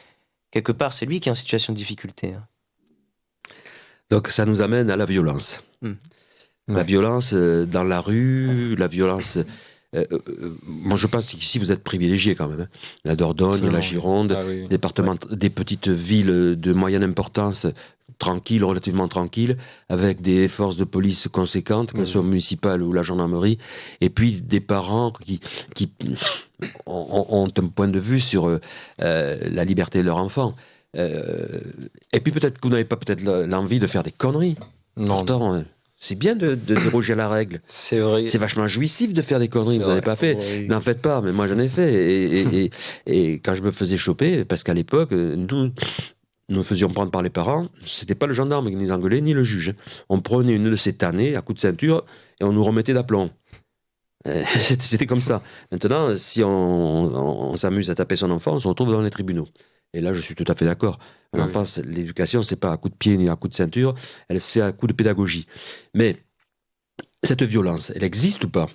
Quelque part, c'est lui qui est en situation de difficulté. Donc ça nous amène à la violence. La violence dans la rue, la violence... moi je pense qu'ici vous êtes privilégiés quand même. La Dordogne, absolument, la Gironde, département, des petites villes de moyenne importance, tranquilles, relativement tranquilles, avec des forces de police conséquentes, qu'elles soient municipales ou la gendarmerie, et puis des parents qui ont un point de vue sur la liberté de leur enfant. Et puis peut-être que vous n'avez pas l'envie de faire des conneries. Non. Pourtant, c'est bien de déroger à la règle. C'est vrai. C'est vachement jouissif de faire des conneries. Vous n'en avez pas fait. Oui. N'en faites pas, mais moi j'en ai fait. Et quand je me faisais choper, parce qu'à l'époque, nous faisions prendre par les parents, c'était pas le gendarme qui nous engueulait, ni le juge. On prenait une de ces tannées à coup de ceinture et on nous remettait d'aplomb. C'était comme ça. Maintenant, si on s'amuse à taper son enfant, on se retrouve dans les tribunaux. Et là, je suis tout à fait d'accord. Oui. L'enfance, l'éducation, c'est pas à coup de pied ni à coup de ceinture, elle se fait à coup de pédagogie. Mais cette violence, elle existe ou pas?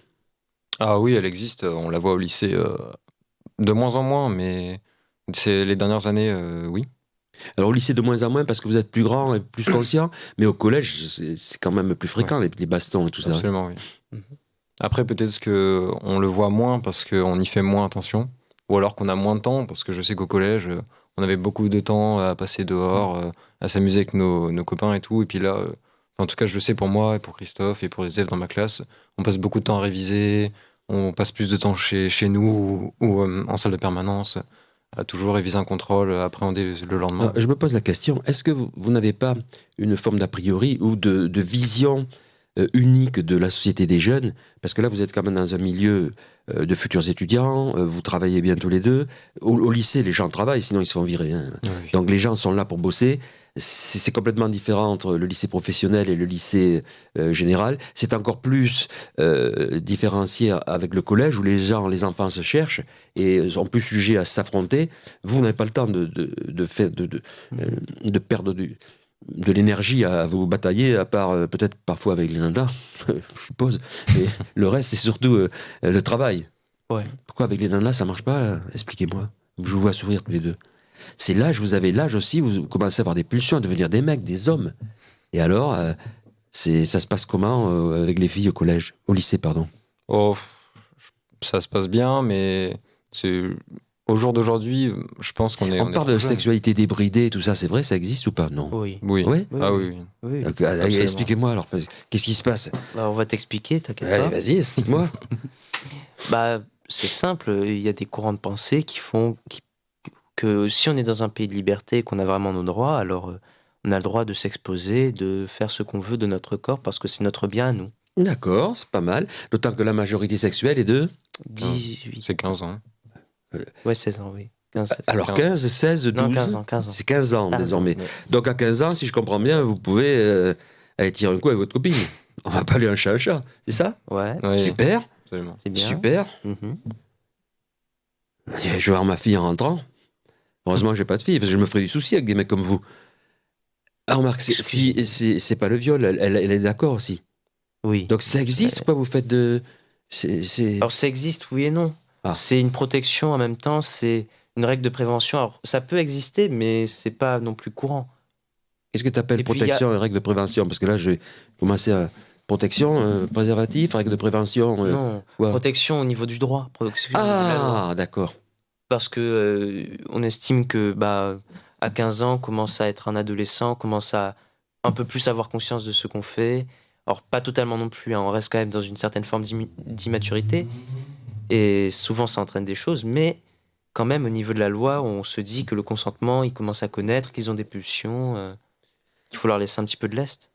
Ah oui, elle existe. On la voit au lycée de moins en moins, mais c'est les dernières années, oui. Alors au lycée, de moins en moins, parce que vous êtes plus grand et plus conscient, mais au collège, c'est quand même plus fréquent, les bastons et tout ça. Absolument, oui. Mhm. Après, peut-être que on le voit moins parce qu'on y fait moins attention, ou alors qu'on a moins de temps, parce que je sais qu'au collège, on avait beaucoup de temps à passer dehors, à s'amuser avec nos copains et tout. Et puis là, en tout cas, je le sais pour moi et pour Christophe et pour les élèves dans ma classe, on passe beaucoup de temps à réviser, on passe plus de temps chez nous ou en salle de permanence, à toujours réviser un contrôle, à appréhender le lendemain. Alors, je me pose la question, est-ce que vous n'avez pas une forme d'a priori ou de vision unique de la société des jeunes? Parce que là, vous êtes quand même dans un milieu de futurs étudiants, vous travaillez bien tous les deux. Au lycée, les gens travaillent, sinon ils se font virer, hein. Oui. Donc les gens sont là pour bosser. C'est complètement différent entre le lycée professionnel et le lycée général. C'est encore plus différencié avec le collège où les enfants se cherchent et sont plus sujets à s'affronter. Vous n'avez pas le temps de perdre de l'énergie à vous batailler, à part peut-être parfois avec les nanas, je suppose. Mais le reste, c'est surtout le travail. Ouais. Pourquoi avec les nanas, ça marche pas Expliquez-moi. Je vous vois sourire tous les deux. C'est l'âge, vous avez l'âge aussi, vous commencez à avoir des pulsions, à devenir des mecs, des hommes. Et alors, ça se passe comment avec les filles au collège, au lycée, pardon? Oh, ça se passe bien, mais c'est au jour d'aujourd'hui, je pense qu'on est. On est parle trop de jeune. sexualité débridée, tout ça, c'est vrai, ça existe ou pas? Non. Oui. Oui. Oui. Oui, Ah oui. oui, oui. Oui. Donc, Absolument. expliquez-moi alors, qu'est-ce qui se passe? Bah, on va t'expliquer, t'inquiète Allez, pas. vas-y, explique-moi. Bah, c'est simple, il y a des courants de pensée que si on est dans un pays de liberté et qu'on a vraiment nos droits, alors on a le droit de s'exposer, de faire ce qu'on veut de notre corps parce que c'est notre bien à nous. D'accord, c'est pas mal. D'autant que la majorité sexuelle est de... 18, C'est 15 ans. ouais, 16 ans, oui. 15, 16. Alors 15, 16, 12... Non, 15 ans, 15 ans. C'est 15 ans 15 ans, désormais. ouais. Donc à 15 ans, si je comprends bien, vous pouvez aller tirer un coup avec votre copine. On va pas aller un chat, c'est ça? Ouais, Oui, Super, absolument. c'est bien. super. Mhm. Je vais voir ma fille en rentrant. Heureusement que j'ai pas de fille, parce que je me ferais du souci avec des mecs comme vous. Ah, remarque, c'est pas le viol, elle est d'accord aussi. Oui. Donc ça existe, quoi, vous faites de... Alors ça existe, oui et non. Ah. C'est une protection en même temps, c'est une règle de prévention. Alors ça peut exister, mais c'est pas non plus courant. Qu'est-ce que tu appelles Et puis, protection et règle de prévention? Parce que là, je vais commencer à... Protection, préservatif, règle de prévention... Non, quoi protection au niveau du droit, protection au niveau de la loi. Ah, d'accord. Parce que on estime que bah, à 15 ans, on commence à être un adolescent, on commence à un peu plus avoir conscience de ce qu'on fait. Alors pas totalement non plus, hein, on reste quand même dans une certaine forme d'immaturité. Et souvent ça entraîne des choses, mais quand même au niveau de la loi, on se dit que le consentement, ils commencent à connaître, qu'ils ont des pulsions, il faut leur laisser un petit peu de lest.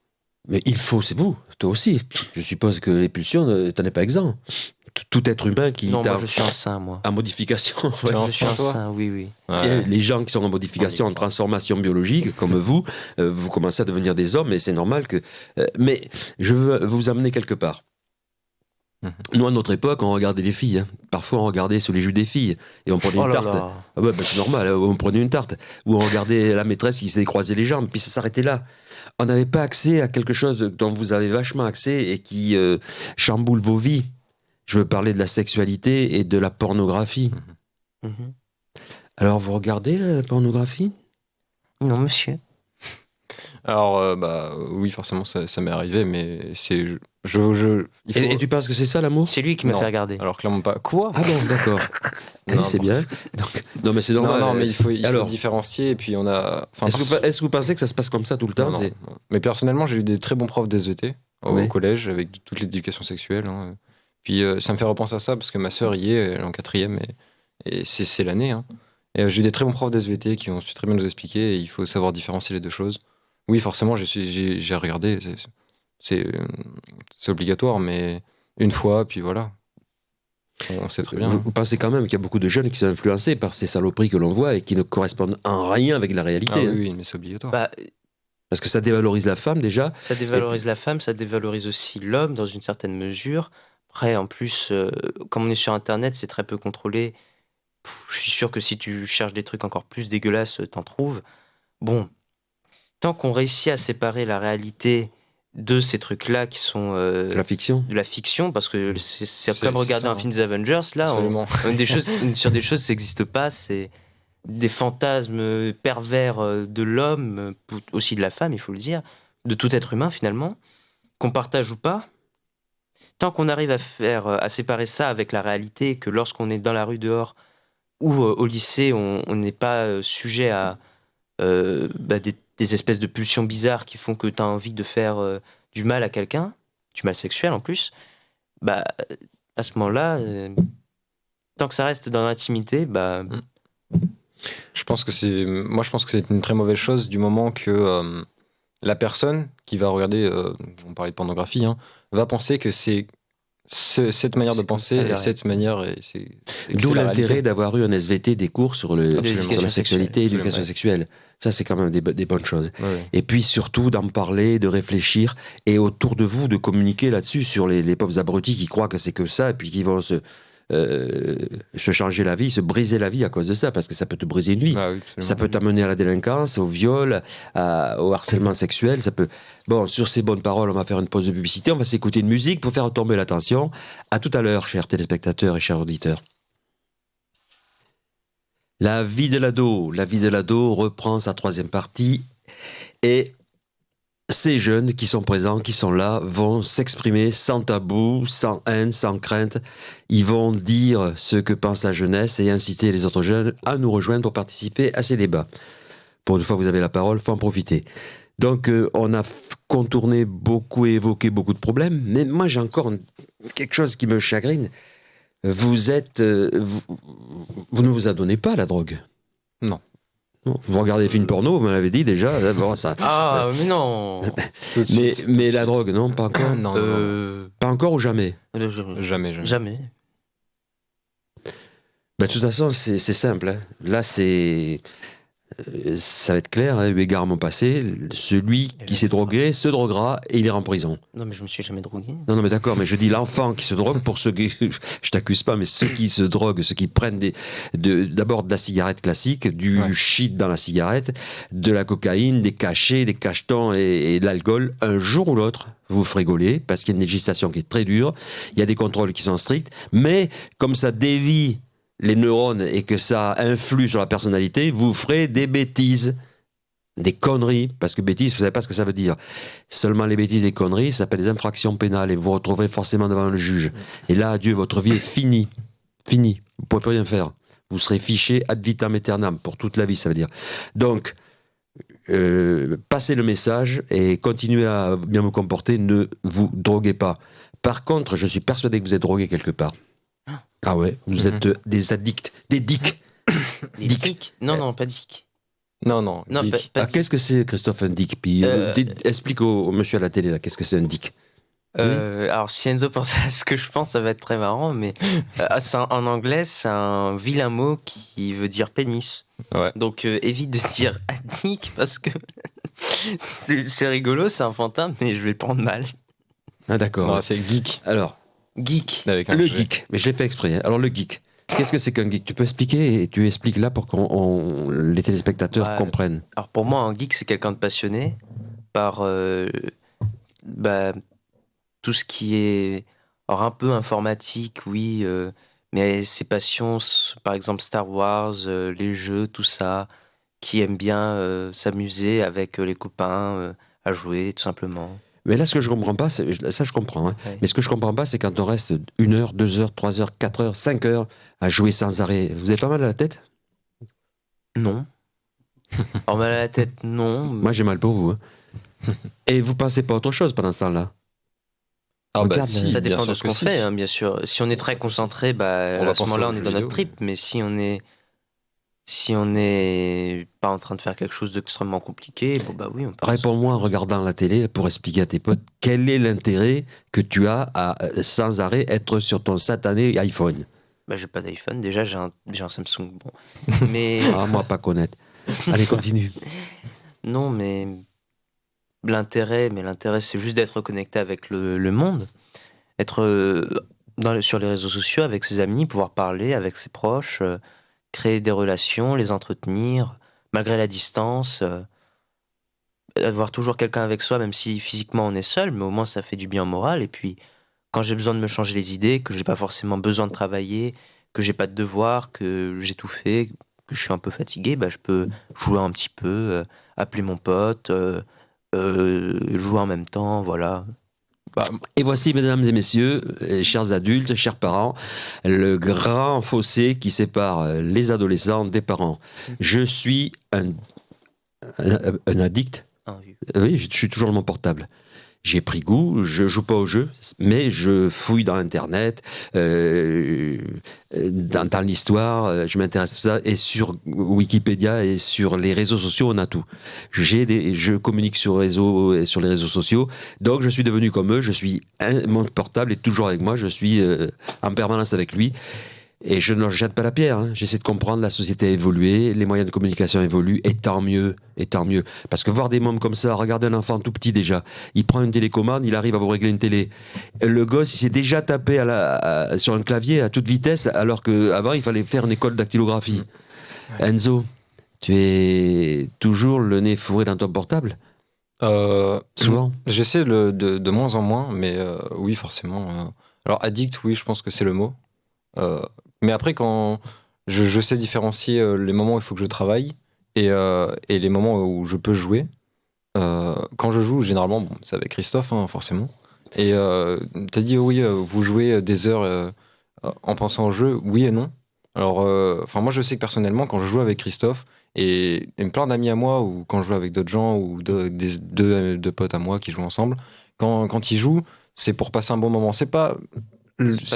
Mais il faut, c'est vous, toi aussi. Je suppose que les pulsions, t'en es pas exempt. Tout être humain qui Non, est moi je suis un saint, moi. en modification. Tu es un Je suis un toi saint, oui, oui. Ouais. Les gens qui sont en modification, en transformation biologique, comme vous, vous commencez à devenir des hommes et c'est normal que... mais je veux vous amener quelque part. Mhm. Nous, à notre époque, on regardait les filles. Hein. Parfois, on regardait sous les joues des filles et on prenait Oh une là tarte. là. Ah ouais, bah, c'est normal, on prenait une tarte. Ou on regardait la maîtresse qui s'était croisée les jambes, puis ça s'arrêtait là. On n'avait pas accès à quelque chose dont vous avez vachement accès et qui chamboule vos vies. Je veux parler de la sexualité et de la pornographie. Mhm. Alors, vous regardez la pornographie? Non, monsieur. Alors, bah, oui, forcément, ça m'est arrivé, mais c'est. Il faut- Et tu penses que c'est ça l'amour? C'est lui qui m'a Non. fait regarder. Oh, Alors, clairement pas. Quoi Ah bon, d'accord. Oui, Non, c'est bon. bien. Donc, non, mais c'est Non, normal. non, mais il faut Alors, différencier, et puis on a. Enfin, est-ce que vous pensez que ça se passe comme ça tout le temps? non, non, non. Mais personnellement, j'ai eu des très bons profs d'SVT au Ouais. collège, avec toute l'éducation sexuelle. Hein. Puis ça me fait repenser à ça, parce que ma sœur y est, elle est en 4e, et c'est l'année. Hein. Et j'ai eu des très bons profs d'SVT qui ont su très bien nous expliquer, et il faut savoir différencier les deux choses. Oui, forcément, j'ai regardé, c'est obligatoire, mais une fois, puis voilà. On sait très bien. Vous pensez quand même qu'il y a beaucoup de jeunes qui sont influencés par ces saloperies que l'on voit et qui ne correspondent en rien avec la réalité. Ah oui, hein. oui, mais c'est obligatoire. Bah, Parce que ça dévalorise la femme déjà. ça dévalorise la femme, ça dévalorise aussi l'homme dans une certaine mesure, Après, en plus, comme on est sur Internet, c'est très peu contrôlé. Je suis sûr que si tu cherches des trucs encore plus dégueulasses, t'en trouves. Bon, tant qu'on réussit à séparer la réalité de ces trucs-là qui sont La fiction. de la fiction, parce que c'est C'est- comme c'est regarder ça, un hein. film des Avengers, là, Absolument. sur des choses, ça n'existe pas, c'est des fantasmes pervers de l'homme, aussi de la femme, il faut le dire, de tout être humain finalement, qu'on partage ou pas. Tant qu'on arrive à séparer ça avec la réalité, que lorsqu'on est dans la rue dehors ou au lycée, on n'est pas sujet à des espèces de pulsions bizarres qui font que tu as envie de faire du mal à quelqu'un, du mal sexuel en plus, bah, à ce moment-là, tant que ça reste dans l'intimité, bah, Moi, je pense que c'est une très mauvaise chose du moment que la personne qui va regarder, on parlait de pornographie, hein, va penser que cette manière de C'est comme penser ça, et la cette manière. Et que D'où c'est la l'intérêt réalité. d'avoir eu un SVT, des cours sur, sur l'éducation la sexualité et sexuelle. l'éducation Ouais. sexuelle. Ça, c'est quand même des bonnes choses. Ouais, ouais. Et puis surtout d'en parler, de réfléchir, et autour de vous de communiquer là-dessus sur les pauvres abrutis qui croient que c'est que ça, et puis qui vont se changer la vie, se briser la vie à cause de ça, parce que ça peut te briser une vie. Ah oui, absolument. Ça peut t'amener à la délinquance, au viol, au harcèlement sexuel. Ça peut. Bon, sur ces bonnes paroles, on va faire une pause de publicité. On va s'écouter une musique pour faire retomber l'attention. À tout à l'heure, chers téléspectateurs et chers auditeurs. La vie de l'ado reprend sa troisième partie et ces jeunes qui sont présents, qui sont là, vont s'exprimer sans tabou, sans haine, sans crainte. Ils vont dire ce que pense la jeunesse et inciter les autres jeunes à nous rejoindre pour participer à ces débats. Pour une fois que vous avez la parole, il faut en profiter. Donc, on a contourné beaucoup et évoqué beaucoup de problèmes, mais moi j'ai encore quelque chose qui me chagrine. Vous êtes... vous ne vous adonnez pas à la drogue? Non. Non. Vous regardez des films porno, vous m'avez dit déjà. D'abord, ça. ah, mais non, Tout de suite, tout de Mais la suite. drogue, non, pas encore. Non, non, non. Pas encore ou jamais? Jamais. Jamais. Bah, de toute façon, c'est simple. Hein. Là, ça va être clair, hein, eu égard à mon passé. Celui qui s'est drogué se droguera et il ira en prison. Non, mais je me suis jamais drogué. Non, mais d'accord, mais je dis l'enfant qui se drogue pour ceux qui. Je t'accuse pas, mais ceux qui se droguent, ceux qui prennent d'abord de la cigarette classique, du shit dans la cigarette, de la cocaïne, des cachets, des cachetons et de l'alcool, un jour ou l'autre, vous frigolez, parce qu'il y a une législation qui est très dure, il y a des contrôles qui sont stricts, mais comme ça dévie les neurones et que ça influe sur la personnalité, vous ferez des bêtises. Des conneries, parce que bêtises, vous savez pas ce que ça veut dire. Seulement les bêtises et les conneries, ça s'appelle des infractions pénales et vous vous retrouverez forcément devant le juge. Et là, adieu, votre vie est finie. Finie. Vous ne pouvez plus rien faire. Vous serez fiché ad vitam aeternam, pour toute la vie, ça veut dire. Donc, passez le message et continuez à bien vous comporter, ne vous droguez pas. Par contre, je suis persuadé que vous êtes drogué quelque part. Ah ouais, vous êtes des addicts, des dicks. Des dicks. Non, pas dick. Non, Non, geek. pas Ah, dick. qu'est-ce que c'est, Christophe, un dick? Puis, explique au monsieur à la télé, là, qu'est-ce que c'est un dick? Alors, si Enzo pense à ce que je pense, ça va être très marrant, mais en anglais, c'est un vilain mot qui veut dire pénis. Ouais. Donc, évite de dire dick parce que c'est rigolo, c'est enfantin, mais je vais le prendre mal. Ah, d'accord. Non, c'est geek. Alors, Geek. Avec un le G. geek, mais je l'ai fait exprès. Hein. Alors, le geek, qu'est-ce que c'est qu'un geek? Tu peux expliquer et tu expliques là pour que les téléspectateurs Ouais. comprennent. Alors, pour moi, un geek, c'est quelqu'un de passionné par tout ce qui est alors, un peu informatique, oui, mais ses passions, par exemple Star Wars, les jeux, tout ça, qui aime bien s'amuser avec les copains, à jouer, tout simplement. Mais là, ce que je comprends pas, ça je comprends, hein. Ouais. Mais ce que je comprends pas, c'est quand on reste 1 heure, 2 heures, 3 heures, 4 heures, 5 heures à jouer sans arrêt. Vous avez pas mal à la tête? Non. Alors, mal à la tête, non. Moi, j'ai mal pour vous. Hein. Et vous pensez pas à autre chose pendant ce temps-là? Ah bah Regarde, si, Ça bien dépend de sûr ce que qu'on si. fait, hein, bien sûr. Si on est très concentré, On va à ce penser moment-là, aux on est jeux dans notre vidéo. trip. Mais si on est pas en train de faire quelque chose d'extrêmement compliqué, bon bah oui, on peut. Réponds-moi en regardant la télé pour expliquer à tes potes quel est l'intérêt que tu as à sans arrêt être sur ton satané iPhone. Bah, j'ai pas d'iPhone. Déjà, j'ai un Samsung. Bon. Mais Ah, moi, pas connaître. Allez, continue. non, mais l'intérêt, c'est juste d'être connecté avec le monde. Être sur les réseaux sociaux avec ses amis, pouvoir parler avec ses proches, créer des relations, les entretenir, malgré la distance, avoir toujours quelqu'un avec soi, même si physiquement on est seul, mais au moins ça fait du bien au moral. Et puis, quand j'ai besoin de me changer les idées, que j'ai pas forcément besoin de travailler, que j'ai pas de devoirs, que j'ai tout fait, que je suis un peu fatigué, bah, je peux jouer un petit peu, appeler mon pote, jouer en même temps, voilà. Bah, Et voici, mesdames et messieurs, chers adultes, chers parents, le grand fossé qui sépare les adolescents des parents. Je suis un addict. Ah oui. Oui, je suis toujours dans mon portable. J'ai pris goût, je joue pas au jeu, mais je fouille dans Internet, dans l'histoire, je m'intéresse à tout ça, et sur Wikipédia et sur les réseaux sociaux, on a tout. Je communique sur les réseaux sociaux, donc je suis devenu comme eux, mon portable est toujours avec moi, je suis en permanence avec lui. Et je ne leur jette pas la pierre. Hein. J'essaie de comprendre, la société a évolué, les moyens de communication évoluent, et tant mieux, et tant mieux. Parce que voir des mômes comme ça, regarder un enfant tout petit déjà, il prend une télécommande, il arrive à vous régler une télé. Le gosse, il s'est déjà tapé sur un clavier à toute vitesse, alors qu'avant, il fallait faire une école de dactylographie. Ouais. Enzo, tu es toujours le nez fourré dans ton portable ? Souvent ? J'essaie de moins en moins, mais oui, forcément. Alors, addict, oui, je pense que c'est le mot. Mais après, quand je sais différencier les moments où il faut que je travaille et les moments où je peux jouer. Quand je joue, généralement, bon, c'est avec Christophe, hein, forcément. Et t'as dit, oui, vous jouez des heures en pensant au jeu, oui et non. Alors, moi, je sais que personnellement, quand je joue avec Christophe et plein d'amis à moi, ou quand je joue avec d'autres gens, ou deux potes à moi qui jouent ensemble, quand ils jouent, c'est pour passer un bon moment. C'est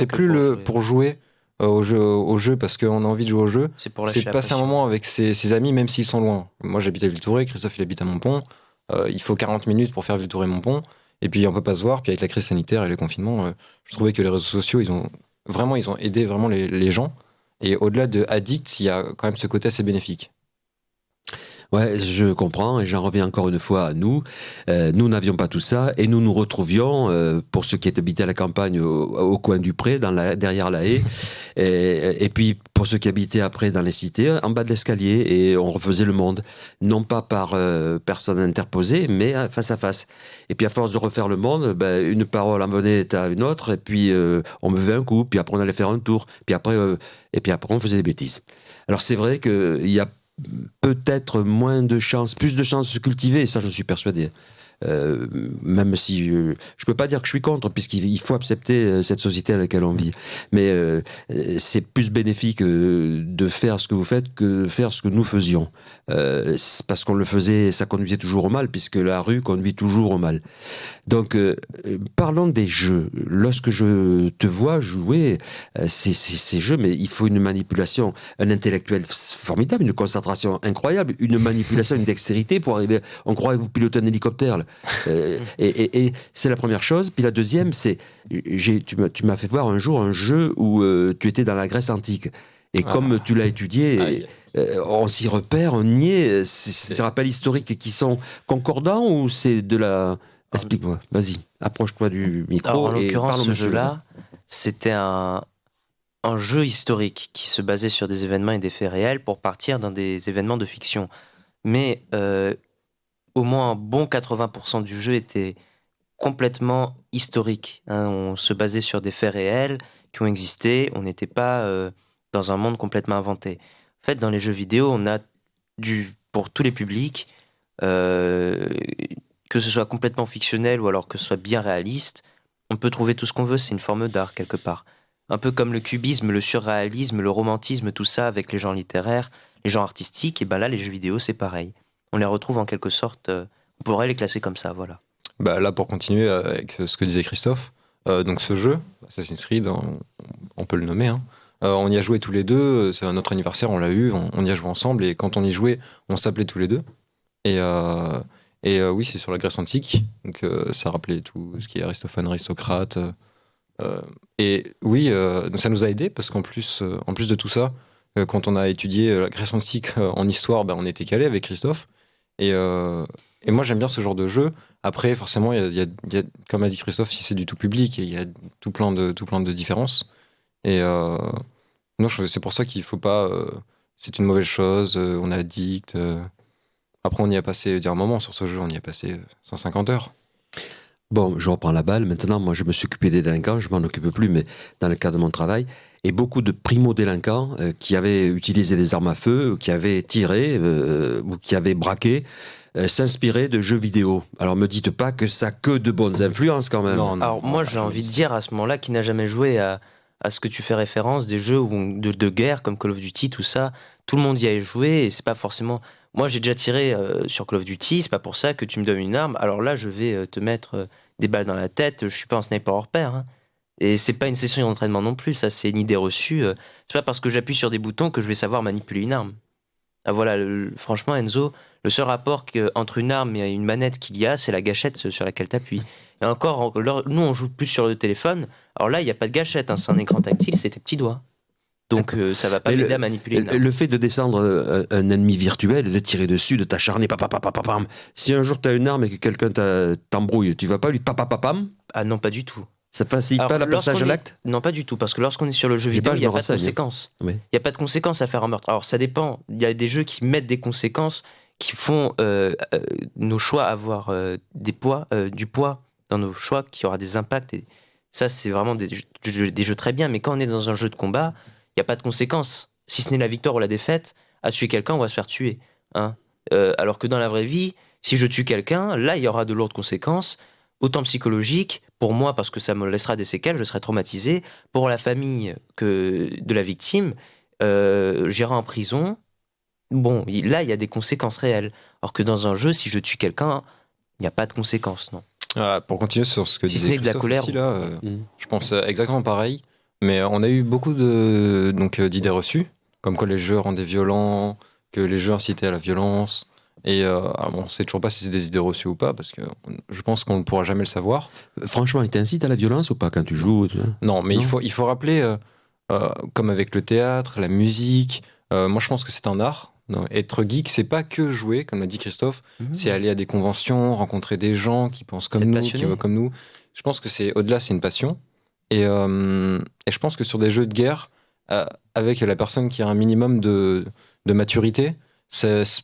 plus pour jouer au jeu parce qu'on a envie de jouer au jeu. C'est de passer un moment avec ses amis, même s'ils sont loin. Moi, j'habite à Villetouré, Christophe, il habite à Montpont. Il faut 40 minutes pour faire Villetouré-Montpont. Et puis, on peut pas se voir. Puis, avec la crise sanitaire et le confinement, je trouvais que les réseaux sociaux, ils ont aidé vraiment les gens. Et au-delà de addict, il y a quand même ce côté assez bénéfique. Ouais, je comprends, et j'en reviens encore une fois à nous. Nous n'avions pas tout ça, et nous nous retrouvions, pour ceux qui habitaient à la campagne, au coin du pré, derrière la haie, et puis pour ceux qui habitaient après dans les cités, en bas de l'escalier, et on refaisait le monde, non pas par personne interposée, mais face à face. Et puis à force de refaire le monde, une parole en venait à une autre, et puis on buvait un coup, puis après on allait faire un tour, puis après on faisait des bêtises. Alors c'est vrai qu'il y a peut-être moins de chances, plus de chances de se cultiver, ça je suis persuadé. Même si je peux pas dire que je suis contre, puisqu'il faut accepter cette société à laquelle on vit. Mais c'est plus bénéfique de faire ce que vous faites que de faire ce que nous faisions. Parce qu'on le faisait, ça conduisait toujours au mal, puisque la rue conduit toujours au mal. Donc, parlons des jeux. Lorsque je te vois jouer ces jeux, mais il faut une manipulation, un intellectuel formidable, une concentration incroyable, une manipulation, une dextérité pour arriver. On croit que vous pilotez un hélicoptère. Là. Et c'est la première chose. Puis la deuxième, c'est tu m'as fait voir un jour un jeu où tu étais dans la Grèce antique. Et comme tu l'as étudié, on s'y repère, on y est. C'est des rappels historiques qui sont concordants ou c'est de la... Explique-moi, vas-y, approche-toi du micro. Alors, en l'occurrence, ce jeu-là, c'était un jeu historique qui se basait sur des événements et des faits réels pour partir dans des événements de fiction. Mais au moins un bon 80% du jeu était complètement historique. Hein. On se basait sur des faits réels qui ont existé. On n'était pas dans un monde complètement inventé. En fait, dans les jeux vidéo, on a pour tous les publics... que ce soit complètement fictionnel ou alors que ce soit bien réaliste, on peut trouver tout ce qu'on veut, c'est une forme d'art quelque part. Un peu comme le cubisme, le surréalisme, le romantisme, tout ça avec les genres littéraires, les genres artistiques, et ben là les jeux vidéo c'est pareil. On les retrouve en quelque sorte, on pourrait les classer comme ça, voilà. Là pour continuer avec ce que disait Christophe, donc ce jeu, Assassin's Creed, on peut le nommer, hein. On y a joué tous les deux, c'est notre anniversaire, on l'a eu, on y a joué ensemble, et quand on y jouait, on s'appelait tous les deux. Et oui, c'est sur la Grèce antique, donc ça rappelait tout ce qui est Aristophane, Aristocrate. Et oui, donc ça nous a aidés parce qu'en plus de tout ça, quand on a étudié la Grèce antique en histoire, on était calé avec Christophe. Et et moi, j'aime bien ce genre de jeu. Après, forcément, comme a dit Christophe, si c'est du tout public, il y a tout plein de différences. Et non, c'est pour ça qu'il faut pas. C'est une mauvaise chose, on est addict. Après, on y a passé, un moment sur ce jeu, on y a passé 150 heures. Bon, je reprends la balle. Maintenant, moi, je me suis occupé des délinquants. Je m'en occupe plus, mais dans le cadre de mon travail. Et beaucoup de primo-délinquants qui avaient utilisé des armes à feu, qui avaient tiré ou qui avaient braqué, s'inspiraient de jeux vidéo. Alors, me dites pas que ça a que de bonnes influences quand même. Non, Alors moi j'ai envie de dire à ce moment-là qui n'a jamais joué à ce que tu fais référence, des jeux de guerre comme Call of Duty, tout ça, tout le monde y a joué et c'est pas forcément... Moi j'ai déjà tiré sur Call of Duty, c'est pas pour ça que tu me donnes une arme, alors là je vais te mettre des balles dans la tête, je suis pas un sniper hors pair. Hein. Et c'est pas une session d'entraînement non plus, ça c'est une idée reçue. C'est pas parce que j'appuie sur des boutons que je vais savoir manipuler une arme. Ah voilà, franchement Enzo, le seul rapport entre une arme et une manette qu'il y a, c'est la gâchette sur laquelle tu appuies. Et encore, nous on joue plus sur le téléphone, alors là il n'y a pas de gâchette, hein, c'est un écran tactile, c'est tes petits doigts. Donc ça va pas Mais m'aider à manipuler une arme. le fait de descendre un ennemi virtuel, de tirer dessus, de t'acharner, papapapapam. Si un jour tu as une arme et que quelqu'un t'embrouille, tu vas pas lui papapapam. Ah non, pas du tout. Ça facilite Alors, pas le passage à l'acte? Non, pas du tout, parce que lorsqu'on est sur le jeu J'ai vidéo, pas, il je n'y a me pas de renseigne. conséquences. Oui. Il n'y a pas de conséquences à faire un meurtre. Alors ça dépend, il y a des jeux qui mettent des conséquences, qui font nos choix avoir du poids dans nos choix, qui aura des impacts. Et ça, c'est vraiment des jeux très bien, mais quand on est dans un jeu de combat, il n'y a pas de conséquences. Si ce n'est la victoire ou la défaite, à tuer quelqu'un, on va se faire tuer. Hein. Alors que dans la vraie vie, si je tue quelqu'un, là, il y aura de lourdes conséquences, autant psychologiques, pour moi, parce que ça me laissera des séquelles, je serai traumatisé, pour la famille de la victime, j'irai en prison. Bon, là, il y a des conséquences réelles. Alors que dans un jeu, si je tue quelqu'un, il n'y a pas de conséquences, non. Pour continuer sur ce que Si ce disait n'est de la Christophe colère. aussi, là, je pense exactement pareil. Mais on a eu beaucoup d'idées reçues, comme quoi les jeux rendaient violents, que les jeux incitaient à la violence. Et alors bon, on ne sait toujours pas si c'est des idées reçues ou pas, parce que je pense qu'on ne pourra jamais le savoir. Franchement, il t'incite à la violence ou pas quand tu joues? Non, mais Non. il faut rappeler, comme avec le théâtre, la musique, moi je pense que c'est un art. Non, être geek, c'est pas que jouer, comme l'a dit Christophe, c'est aller à des conventions, rencontrer des gens qui pensent comme C'est nous, passionné. qui voient comme nous. Je pense que c'est au-delà, c'est une passion. Et je pense que sur des jeux de guerre, avec la personne qui a un minimum de maturité,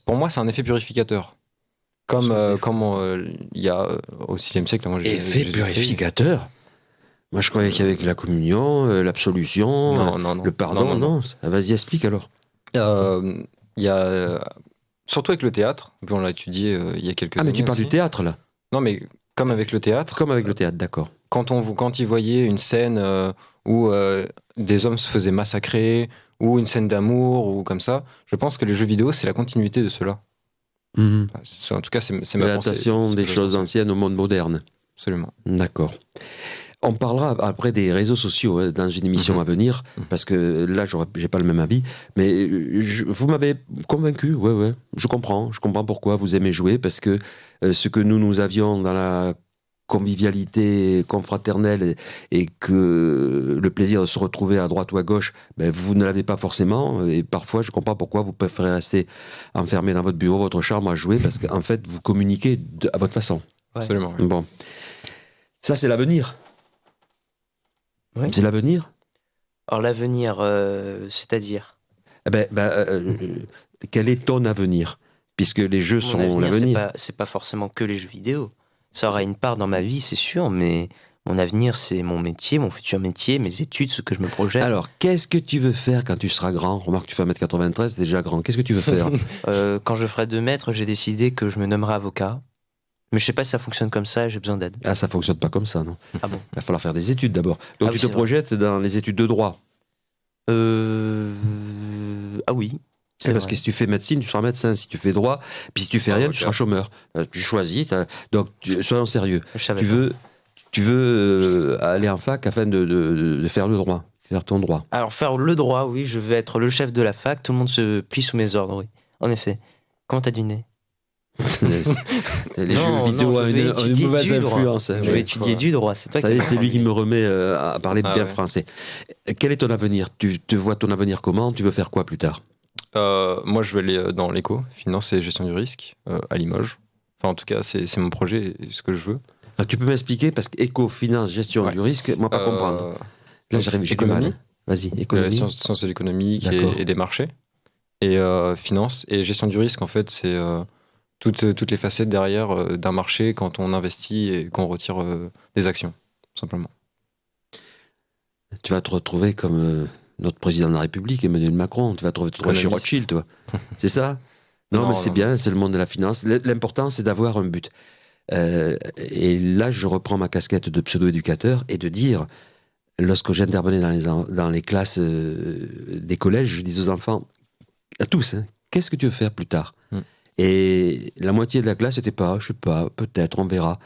pour moi, c'est un effet purificateur. Comme il y a au 6e siècle. Moi, Effet purificateur? Moi, je croyais qu'avec la communion, l'absolution, Non. le pardon, non. Vas-y, explique alors. Il y a surtout avec le théâtre, puis on l'a étudié il y a quelques Ah, années. mais tu parles aussi. du théâtre, là. Non, mais comme avec le théâtre. Comme avec le théâtre, d'accord. Quand ils voyaient une scène où des hommes se faisaient massacrer, ou une scène d'amour, ou comme ça, je pense que les jeux vidéo, c'est la continuité de cela. Mhm. En tout cas, c'est ma pensée. L'adaptation des C'est choses anciennes au monde moderne. Absolument. D'accord. On parlera après des réseaux sociaux dans une émission à venir, parce que là, j'ai pas le même avis, mais vous m'avez convaincu, ouais, je comprends pourquoi vous aimez jouer, parce que ce que nous avions dans la convivialité confraternelle et que le plaisir de se retrouver à droite ou à gauche, ben, vous ne l'avez pas forcément, et parfois je comprends pourquoi vous préférez rester enfermé dans votre bureau, votre chambre à jouer, parce qu'en fait, vous communiquez à votre façon. Ouais. Absolument. Oui. Bon. Ça, c'est l'avenir. Oui. C'est l'avenir. Alors l'avenir, c'est-à-dire Quel est ton avenir? Puisque les jeux mon sont avenir, l'avenir. c'est pas forcément que les jeux vidéo. Ça aura une part dans ma vie, c'est sûr, mais mon avenir, c'est mon métier, mon futur métier, mes études, ce que je me projette. Alors, qu'est-ce que tu veux faire quand tu seras grand? Remarque, tu fais 1m93, c'est déjà grand. Qu'est-ce que tu veux faire? Quand je ferai 2 mètres, j'ai décidé que je me nommerai avocat. Mais je sais pas si ça fonctionne comme ça et j'ai besoin d'aide. Ah, ça fonctionne pas comme ça, non? Ah bon? Il va falloir faire des études d'abord. Donc, Ah tu oui, te c'est vrai. projettes dans les études de droit. Ah oui. C'est parce vrai. que si tu fais médecine, tu seras médecin. Si tu fais droit, puis si tu fais rien, tu seras chômeur. Tu choisis. Donc, soyons sérieux. Je savais Tu veux aller en fac afin de faire le droit, faire ton droit. pas. Alors faire le droit, oui, je vais être le chef de la fac, tout le monde se plie sous mes ordres, oui. En effet. Comment t'as deviné? Les Non, jeux vidéo non, ont je vais une étudier mauvaise du droit. influence. Je vais étudier du droit, c'est toi Ça qui y est, as c'est lui qui me remet à parler Ah bien ouais. français. Quel est ton avenir? Tu te vois ton avenir comment? Tu veux faire quoi plus tard? Moi, je vais aller dans l'éco, finance et gestion du risque, à Limoges. Enfin, en tout cas, c'est mon projet et ce que je veux. Alors, tu peux m'expliquer, parce qu'éco, finance, gestion Ouais. du risque, moi, pas comprendre. Là, Donc, j'ai du mal. économie, Vas-y, la économie. science de l'économique D'accord. et des marchés. Et finance et gestion du risque, en fait, c'est toutes les facettes derrière d'un marché quand on investit et qu'on retire des actions, tout simplement. Tu vas te retrouver comme notre président de la République, Emmanuel Macron. Tu vas te retrouver chez Économiste. Rothschild, toi. C'est ça? Non, mais c'est Non. bien, c'est le monde de la finance. L'important, c'est d'avoir un but. Et là, je reprends ma casquette de pseudo-éducateur et de dire, lorsque j'intervenais dans les classes des collèges, je disais aux enfants, à tous, hein, qu'est-ce que tu veux faire plus tard? Et la moitié de la classe n'était pas, je sais pas, peut-être, on verra.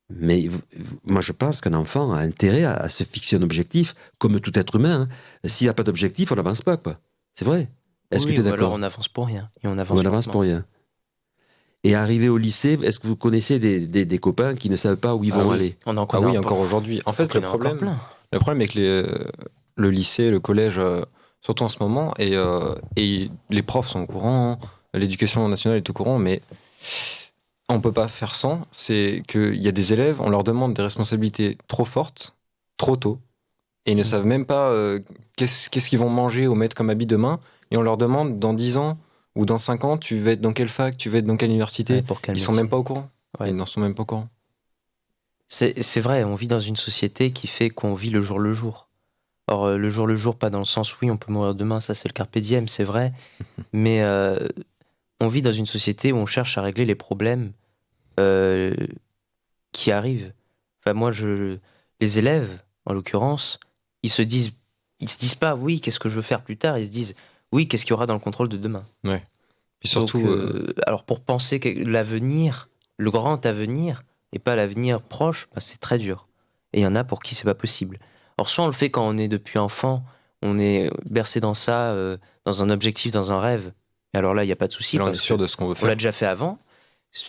Mais moi, je pense qu'un enfant a intérêt à se fixer un objectif, comme tout être humain. Hein. S'il n'y a pas d'objectif, on n'avance pas, quoi. C'est vrai. Est-ce que tu es ou alors d'accord? on avance pour rien. Et on On avance avance lentement. pour rien. Et arrivé au lycée, est-ce que vous connaissez des copains qui ne savent pas où ils vont oui. aller? On en Ah connaît oui, encore aujourd'hui. En fait, le encore problème plein. avec le lycée, le collège, surtout en ce moment, et les profs sont au courant, l'éducation nationale est au courant, mais on peut pas faire sans. C'est qu'il y a des élèves, on leur demande des responsabilités trop fortes, trop tôt, et ils ne savent même pas qu'est-ce qu'ils vont manger ou mettre comme habit demain, et on leur demande dans 10 ans ou dans 5 ans, tu vas être dans quelle fac, tu vas être dans quelle université. Ouais, pour quel Ils sont métier. même pas au courant. Ouais. Ils n'en sont même pas au courant. C'est vrai, on vit dans une société qui fait qu'on vit le jour le jour. Or, le jour, pas dans le sens, oui, on peut mourir demain, ça c'est le carpe diem, c'est vrai, mais on vit dans une société où on cherche à régler les problèmes euh, qui arrivent. Enfin, les élèves, en l'occurrence, ils se disent pas, oui, qu'est-ce que je veux faire plus tard, ils se disent, oui, qu'est-ce qu'il y aura dans le contrôle de demain. Puis surtout, Donc, alors pour penser que l'avenir, le grand avenir, et pas l'avenir proche, bah, c'est très dur. Et il y en a pour qui c'est pas possible. Or, soit on le fait quand on est depuis enfant, on est bercé dans ça, dans un objectif, dans un rêve. Et alors là, il n'y a pas de souci, là, on est parce sûr que de ce qu'on veut on faire. l'a déjà fait avant.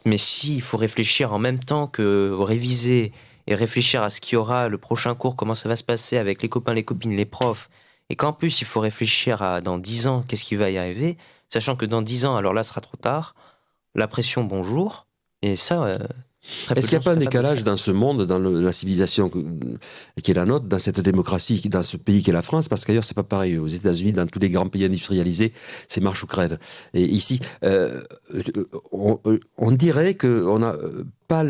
Mais s'il faut réfléchir en même temps que réviser et réfléchir à ce qu'il y aura, le prochain cours, comment ça va se passer avec les copains, les copines, les profs, et qu'en plus il faut réfléchir à dans 10 ans, qu'est-ce qui va y arriver, sachant que dans 10 ans, alors là, ce sera trop tard, la pression, bonjour, et ça, très peu Est-ce de qu'il n'y a gens pas sont un capables de le décalage faire. dans ce monde, dans la civilisation qui est la nôtre, dans cette démocratie, dans ce pays qu'est la France? Parce qu'ailleurs, c'est pas pareil. Aux États-Unis, dans tous les grands pays industrialisés, c'est marche ou crève. Et ici, on dirait qu'on n'a pas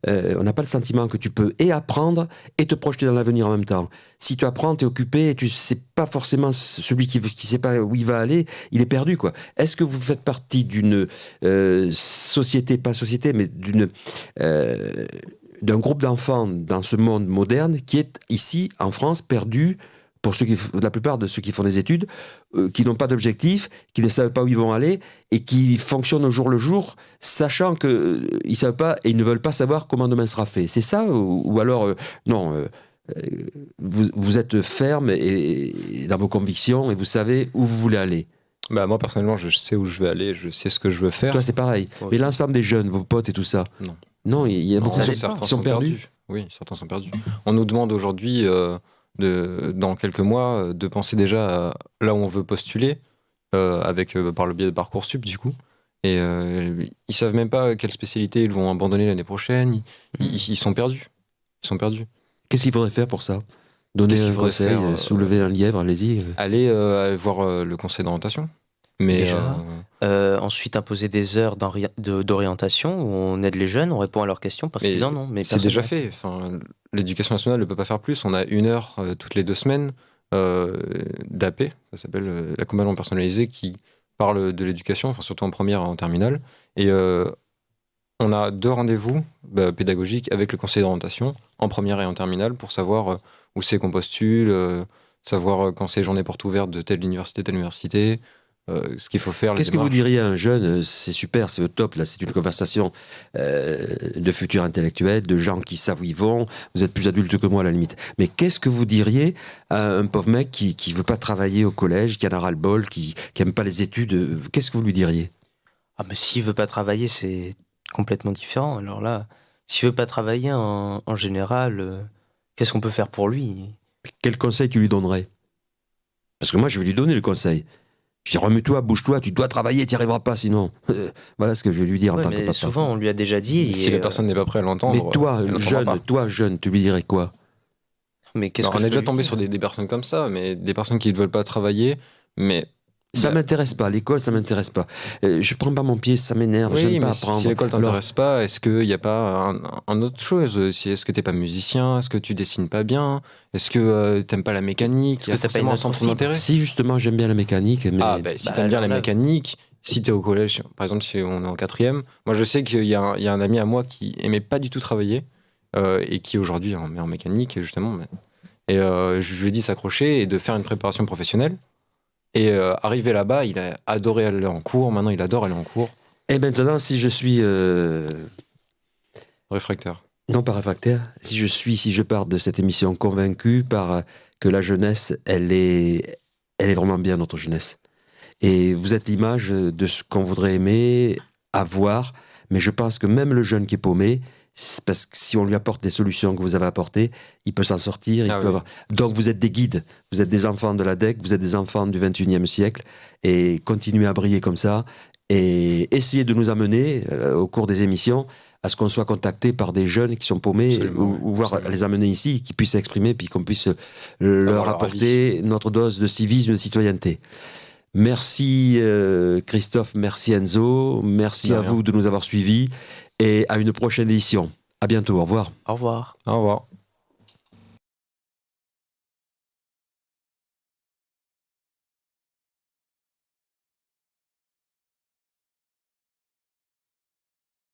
on n'a pas le sentiment que tu peux et apprendre et te projeter dans l'avenir en même temps. Si tu apprends, tu es occupé et tu sais pas forcément celui qui sait pas où il va aller, il est perdu, quoi. Est-ce que vous faites partie d'une société, pas société, mais d'un groupe d'enfants dans ce monde moderne qui est ici, en France, perdu pour la plupart de ceux qui font des études, qui n'ont pas d'objectif, qui ne savent pas où ils vont aller et qui fonctionnent au jour le jour, sachant qu'ils ne savent pas et ils ne veulent pas savoir comment demain sera fait. C'est ça? Ou alors, non, vous êtes ferme et dans vos convictions et vous savez où vous voulez aller. Bah, moi, personnellement, je sais où je vais aller, je sais ce que je veux faire. Toi, c'est pareil. Ouais. Mais l'ensemble des jeunes, vos potes et tout ça, Non. non, il y a Non, beaucoup ça qui sont perdus. Oui, certains sont perdus. On nous demande aujourd'hui, dans quelques mois, de penser déjà à là où on veut postuler, par le biais de Parcoursup, du coup. Et ils savent même pas quelle spécialité ils vont abandonner l'année prochaine. Ils sont perdus. Ils sont perdus. Qu'est-ce qu'il faudrait faire pour ça? Donner Qu'est-ce un qu'il faudrait conseil, faire, soulever un lièvre, allez-y. Aller voir le conseil d'orientation. Mais Déjà. Ensuite, imposer des heures d'orientation où on aide les jeunes, on répond à leurs questions parce mais qu'ils en ont. Mais c'est personne déjà n'en fait. Enfin, l'éducation nationale ne peut pas faire plus. On a 1 heure toutes les 2 semaines d'AP, ça s'appelle l'accompagnement personnalisé, qui parle de l'éducation, enfin, surtout en première et en terminale. Et on a 2 rendez-vous pédagogiques avec le conseil d'orientation en première et en terminale pour savoir où c'est qu'on postule, savoir quand c'est journée porte ouverte de telle université, ce qu'il faut faire. les Qu'est-ce que vous démarches. diriez à un jeune? C'est super, c'est au top, là, c'est une conversation de futurs intellectuels, de gens qui savent où ils vont. Vous êtes plus adulte que moi, à la limite. Mais qu'est-ce que vous diriez à un pauvre mec qui veut pas travailler au collège, qui en a ras-le-bol, qui aime pas les études? Qu'est-ce que vous lui diriez? Ah, mais s'il veut pas travailler, c'est complètement différent. Alors là, s'il veut pas travailler en général, qu'est-ce qu'on peut faire pour lui? Quel conseil tu lui donnerais? Parce que moi, je vais lui donner le conseil. Je dis, remue-toi, bouge-toi, tu dois travailler, tu n'y arriveras pas sinon. Voilà ce que je vais lui dire en Ouais, tant que mais papa. souvent, on lui a déjà dit. Si la personne n'est pas prête à l'entendre, Mais toi, elle l'entendra pas. jeune, tu lui dirais quoi? Mais qu'est-ce Non, que on je est peux déjà lui tombé dire sur des personnes comme ça, mais des personnes qui ne veulent pas travailler, mais... Ça Bah, m'intéresse pas, l'école ça m'intéresse pas. Je prends pas mon pied, ça m'énerve, oui, j'aime pas mais apprendre. si l'école Alors, t'intéresse pas, est-ce qu'il n'y a pas un autre chose? Est-ce que t'es pas musicien? Est-ce que tu dessines pas bien? Est-ce que t'aimes pas la mécanique? Est-ce Il y a que t'as pas forcément une un autre centre fibre d'intérêt. si justement j'aime bien la mécanique, mais Ah, ben si Bah, t'aimes bien la alors là- mécanique, si t'es au collège, par exemple, si on est en quatrième, moi je sais qu'il y a un ami à moi qui aimait pas du tout travailler et qui aujourd'hui est en mécanique, justement. Et je lui ai dit de s'accrocher et de faire une préparation professionnelle. Et arrivé là-bas, il a adoré aller en cours. Maintenant, il adore aller en cours. et maintenant si je suis Réfractaire. non pas réfractaire, si je pars de cette émission convaincu par que la jeunesse, elle est vraiment bien notre jeunesse. Et vous êtes l'image de ce qu'on voudrait aimer, avoir, mais je pense que même le jeune qui est paumé, c'est parce que si on lui apporte des solutions que vous avez apportées, il peut s'en sortir. Ah oui. Donc vous êtes des guides, vous êtes des enfants de la DEC, vous êtes des enfants du 21e siècle, et continuez à briller comme ça, et essayez de nous amener au cours des émissions à ce qu'on soit contacté par des jeunes qui sont paumés, Absolument, ou voir absolument. les amener ici, qu'ils puissent s'exprimer, puis qu'on puisse leur leur apporter notre dose de civisme, de citoyenneté. Merci Christophe, merci Enzo, merci De à rien. vous de nous avoir suivis et à une prochaine édition. À bientôt, au revoir. Au revoir. Au revoir.